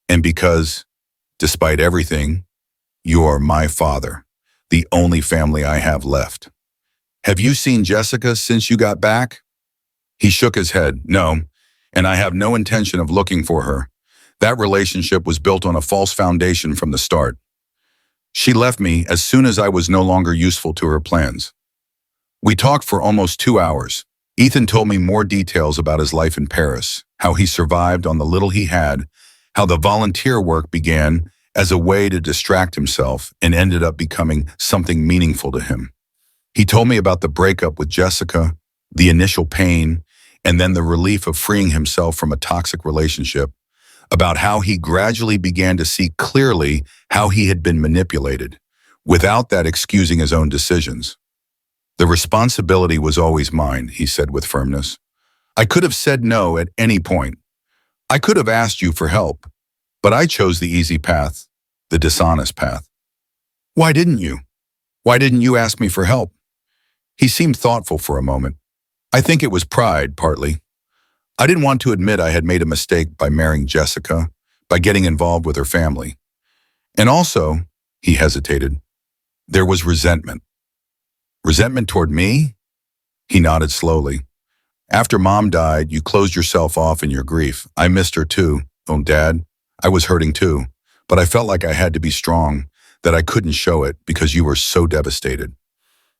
"And because, despite everything, you are my father, the only family I have left. Have you seen Jessica since you got back?" He shook his head. No, and I have no intention of looking for her. That relationship was built on a false foundation from the start. She left me as soon as I was no longer useful to her plans. We talked for almost 2 hours. Ethan told me more details about his life in Paris, how he survived on the little he had, how the volunteer work began as a way to distract himself and ended up becoming something meaningful to him. He told me about the breakup with Jessica, the initial pain, and then the relief of freeing himself from a toxic relationship, about how he gradually began to see clearly how he had been manipulated, without that excusing his own decisions. The responsibility was always mine, he said with firmness. I could have said no at any point. I could have asked you for help, but I chose the easy path, the dishonest path. Why didn't you? Why didn't you ask me for help? He seemed thoughtful for a moment. I think it was pride, partly. I didn't want to admit I had made a mistake by marrying Jessica, by getting involved with her family. And also, he hesitated, there was resentment. Resentment toward me? He nodded slowly. After Mom died, you closed yourself off in your grief. I missed her too. Oh, Dad, I was hurting too. But I felt like I had to be strong, that I couldn't show it because you were so devastated.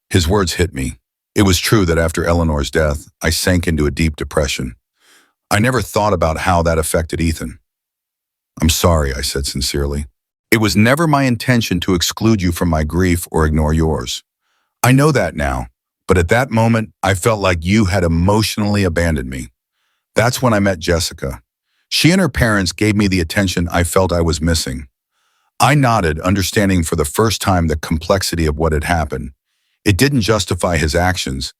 His words hit me. It was true that after Eleanor's death, I sank into a deep depression. I never thought about how that affected Ethan. I'm sorry, I said sincerely. It was never my intention to exclude you from my grief or ignore yours. I know that now, but at that moment, I felt like you had emotionally abandoned me. That's when I met Jessica. She and her parents gave me the attention I felt I was missing. I nodded, understanding for the first time the complexity of what had happened. It didn't justify his actions,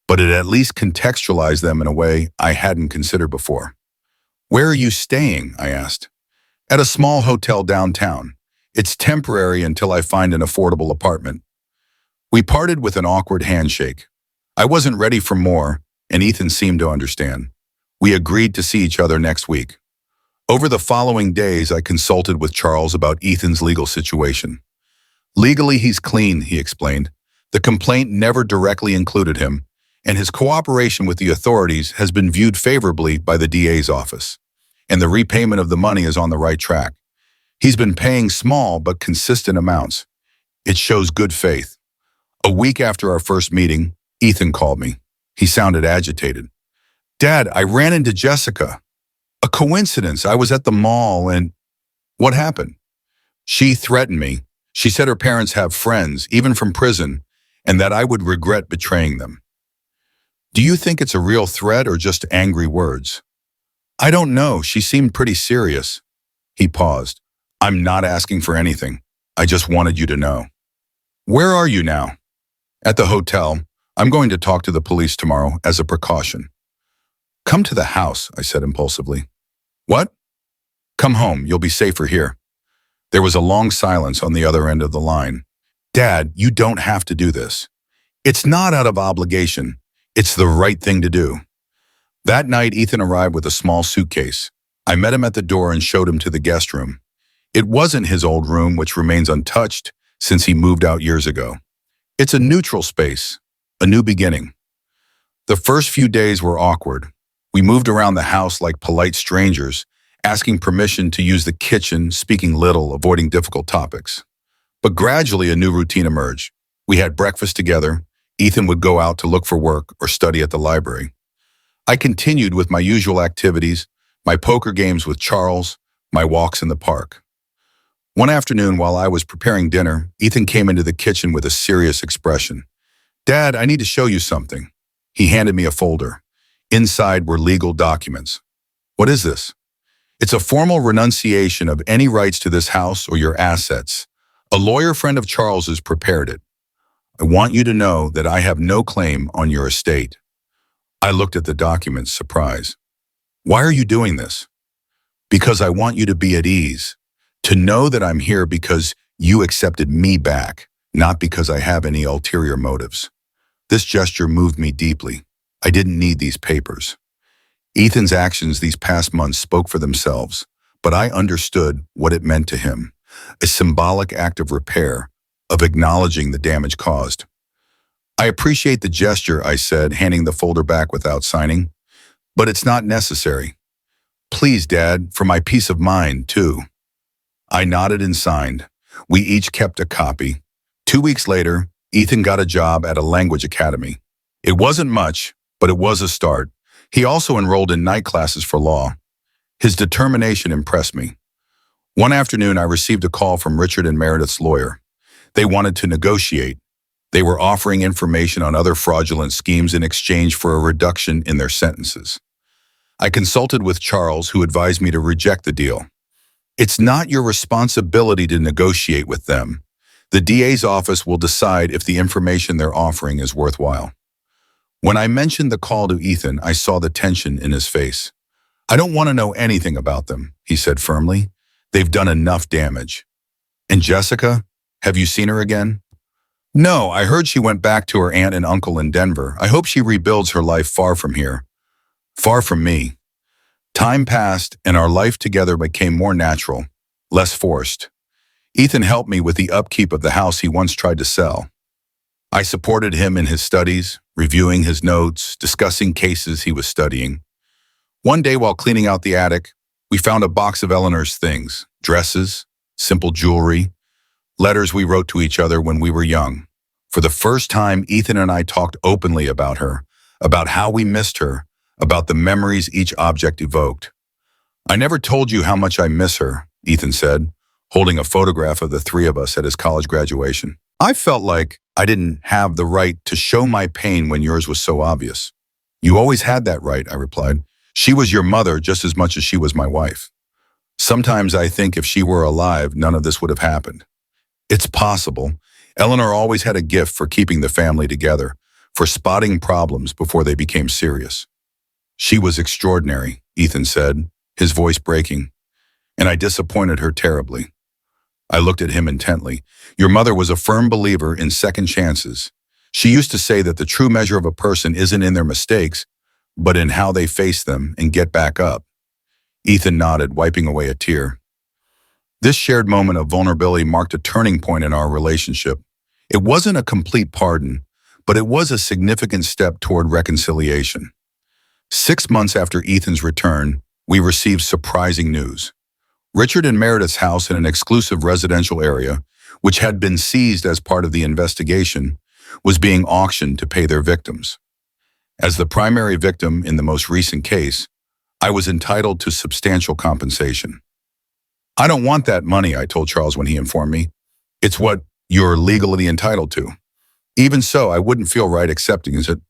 but it at least contextualized them in a way I hadn't considered before. Where are you staying? I asked. At a small hotel downtown. It's temporary until I find an affordable apartment. We parted with an awkward handshake. I wasn't ready for more, and Ethan seemed to understand. We agreed to see each other next week. Over the following days, I consulted with Charles about Ethan's legal situation. Legally, he's clean, he explained. The complaint never directly included him, and his cooperation with the authorities has been viewed favorably by the DA's office, and the repayment of the money is on the right track. He's been paying small but consistent amounts. It shows good faith. A week after our first meeting, Ethan called me. He sounded agitated. Dad, I ran into Jessica. A coincidence. I was at the mall and... What happened? She threatened me. She said her parents have friends, even from prison, and that I would regret betraying them. Do you think it's a real threat or just angry words? I don't know. She seemed pretty serious. He paused. I'm not asking for anything. I just wanted you to know. Where are you now? At the hotel. I'm going to talk to the police tomorrow as a precaution. Come to the house, I said impulsively. What? Come home. You'll be safer here. There was a long silence on the other end of the line. Dad, you don't have to do this. It's not out of obligation. It's the right thing to do. That night, Ethan arrived with a small suitcase. I met him at the door and showed him to the guest room. It wasn't his old room, which remains untouched since he moved out years ago. It's a neutral space, a new beginning. The first few days were awkward. We moved around the house like polite strangers, asking permission to use the kitchen, speaking little, avoiding difficult topics. But gradually a new routine emerged. We had breakfast together. Ethan would go out to look for work or study at the library. I continued with my usual activities, my poker games with Charles, my walks in the park. One afternoon while I was preparing dinner, Ethan came into the kitchen with a serious expression. Dad, I need to show you something. He handed me a folder. Inside were legal documents. What is this? It's a formal renunciation of any rights to this house or your assets. A lawyer friend of Charles's prepared it. I want you to know that I have no claim on your estate. I looked at the documents, surprised. Why are you doing this? Because I want you to be at ease, to know that I'm here because you accepted me back, not because I have any ulterior motives. This gesture moved me deeply. I didn't need these papers. Ethan's actions these past months spoke for themselves, but I understood what it meant to him, a symbolic act of repair, of acknowledging the damage caused. I appreciate the gesture, I said, handing the folder back without signing. But it's not necessary. Please, Dad, for my peace of mind, too. I nodded and signed. We each kept a copy. 2 weeks later, Ethan got a job at a language academy. It wasn't much, but it was a start. He also enrolled in night classes for law. His determination impressed me. One afternoon, I received a call from Richard and Meredith's lawyer. They wanted to negotiate. They were offering information on other fraudulent schemes in exchange for a reduction in their sentences. I consulted with Charles, who advised me to reject the deal. It's not your responsibility to negotiate with them. The DA's office will decide if the information they're offering is worthwhile. When I mentioned the call to Ethan, I saw the tension in his face. I don't want to know anything about them, he said firmly. They've done enough damage. And Jessica, have you seen her again? No, I heard she went back to her aunt and uncle in Denver. I hope she rebuilds her life far from here. Far from me. Time passed, and our life together became more natural, less forced. Ethan helped me with the upkeep of the house he once tried to sell. I supported him in his studies, reviewing his notes, discussing cases he was studying. One day while cleaning out the attic, we found a box of Eleanor's things, dresses, simple jewelry, letters we wrote to each other when we were young. For the first time, Ethan and I talked openly about her, about how we missed her, about the memories each object evoked. I never told you how much I miss her, Ethan said, holding a photograph of the three of us at his college graduation. I felt like I didn't have the right to show my pain when yours was so obvious. You always had that right, I replied. She was your mother just as much as she was my wife. Sometimes I think if she were alive, none of this would have happened. It's possible. Eleanor always had a gift for keeping the family together, for spotting problems before they became serious. She was extraordinary, Ethan said, his voice breaking, and I disappointed her terribly. I looked at him intently. Your mother was a firm believer in second chances. She used to say that the true measure of a person isn't in their mistakes, but in how they face them and get back up. Ethan nodded, wiping away a tear. This shared moment of vulnerability marked a turning point in our relationship. It wasn't a complete pardon, but it was a significant step toward reconciliation. 6 months after Ethan's return, we received surprising news. Richard and Meredith's house in an exclusive residential area, which had been seized as part of the investigation, was being auctioned to pay their victims. As the primary victim in the most recent case, I was entitled to substantial compensation. I don't want that money, I told Charles when he informed me. It's what you're legally entitled to. Even so, I wouldn't feel right accepting it.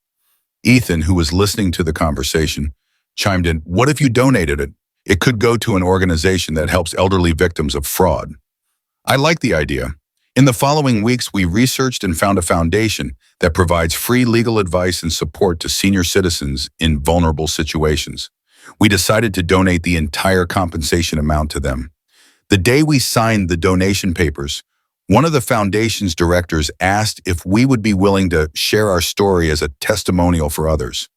Ethan, who was listening to the conversation, chimed in, what if you donated it? It could go to an organization that helps elderly victims of fraud. I like the idea. In the following weeks, we researched and found a foundation that provides free legal advice and support to senior citizens in vulnerable situations. We decided to donate the entire compensation amount to them. The day we signed the donation papers, one of the foundation's directors asked if we would be willing to share our story as a testimonial for others.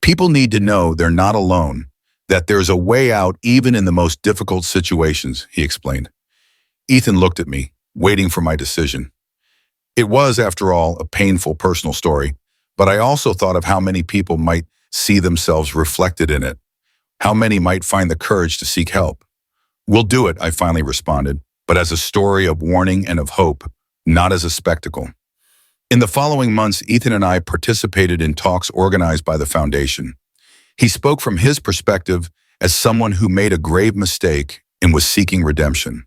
People need to know they're not alone, that there's a way out even in the most difficult situations, he explained. Ethan looked at me, waiting for my decision. It was, after all, a painful personal story, but I also thought of how many people might see themselves reflected in it, how many might find the courage to seek help. We'll do it, I finally responded, but as a story of warning and of hope, not as a spectacle. In the following months, Ethan and I participated in talks organized by the foundation. He spoke from his perspective as someone who made a grave mistake and was seeking redemption.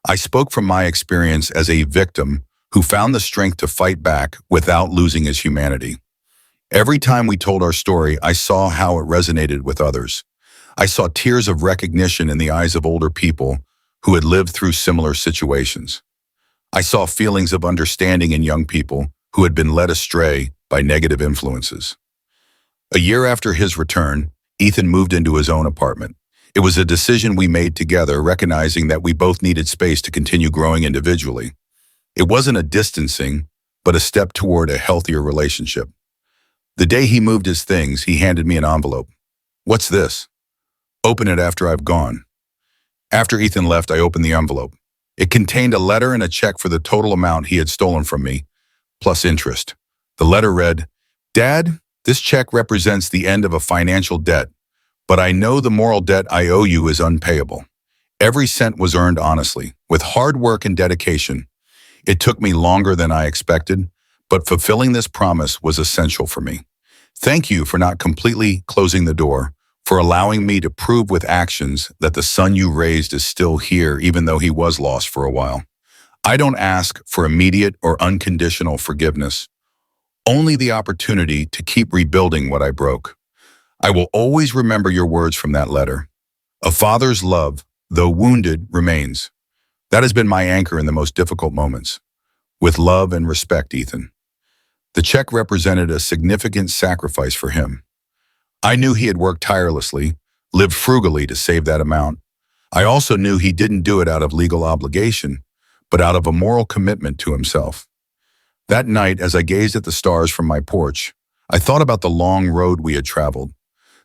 I spoke from my experience as a victim who found the strength to fight back without losing his humanity. Every time we told our story, I saw how it resonated with others. I saw tears of recognition in the eyes of older people who had lived through similar situations. I saw feelings of understanding in young people who had been led astray by negative influences. A year after his return, Ethan moved into his own apartment. It was a decision we made together, recognizing that we both needed space to continue growing individually. It wasn't a distancing, but a step toward a healthier relationship. The day he moved his things, he handed me an envelope. What's this? Open it after I've gone. After Ethan left, I opened the envelope. It contained a letter and a check for the total amount he had stolen from me, plus interest. The letter read, Dad, This check represents the end of a financial debt, but I know the moral debt I owe you is unpayable. Every cent was earned honestly, with hard work and dedication. It took me longer than I expected, but fulfilling this promise was essential for me. Thank you for not completely closing the door, for allowing me to prove with actions that the son you raised is still here, even though he was lost for a while. I don't ask for immediate or unconditional forgiveness, only the opportunity to keep rebuilding what I broke. I will always remember your words from that letter. A father's love, though wounded, remains. That has been my anchor in the most difficult moments. With love and respect, Ethan. The check represented a significant sacrifice for him. I knew he had worked tirelessly, lived frugally to save that amount. I also knew he didn't do it out of legal obligation, but out of a moral commitment to himself. That night, as I gazed at the stars from my porch, I thought about the long road we had traveled,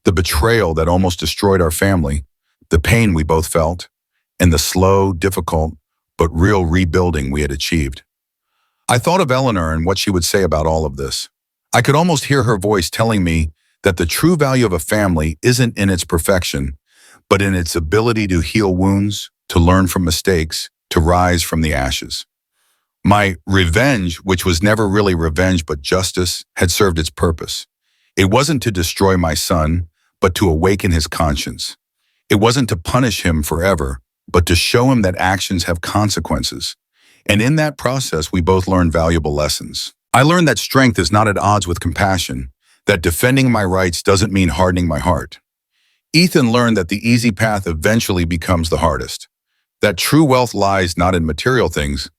the betrayal that almost destroyed our family, the pain we both felt, and the slow, difficult, but real rebuilding we had achieved. I thought of Eleanor and what she would say about all of this. I could almost hear her voice telling me that the true value of a family isn't in its perfection, but in its ability to heal wounds, to learn from mistakes, to rise from the ashes. My revenge, which was never really revenge but justice, had served its purpose. It wasn't to destroy my son, but to awaken his conscience. It wasn't to punish him forever, but to show him that actions have consequences. And in that process, we both learned valuable lessons. I learned that strength is not at odds with compassion, that defending my rights doesn't mean hardening my heart. Ethan learned that the easy path eventually becomes the hardest, that true wealth lies not in material things,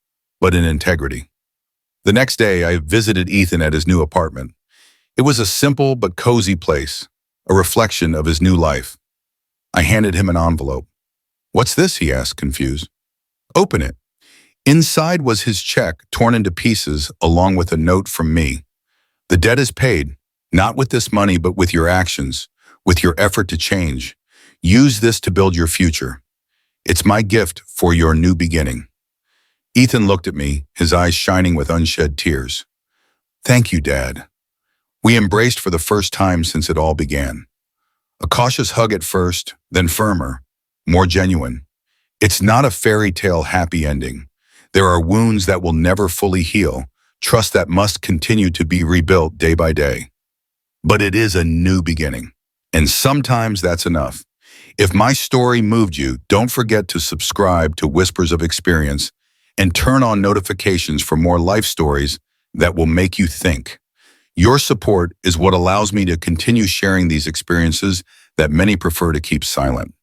but in integrity. The next day, I visited Ethan at his new apartment. It was a simple but cozy place, a reflection of his new life. I handed him an envelope. "What's this?" he asked, confused. "Open it." Inside was his check, torn into pieces, along with a note from me. "The debt is paid, not with this money, but with your actions, with your effort to change. Use this to build your future. It's my gift for your new beginning." Ethan looked at me, his eyes shining with unshed tears. "Thank you, Dad." We embraced for the first time since it all began. A cautious hug at first, then firmer, more genuine. It's not a fairy tale happy ending. There are wounds that will never fully heal, trust that must continue to be rebuilt day by day. But it is a new beginning, and sometimes that's enough. If my story moved you, don't forget to subscribe to Whispers of Experience and turn on notifications for more life stories that will make you think. Your support is what allows me to continue sharing these experiences that many prefer to keep silent.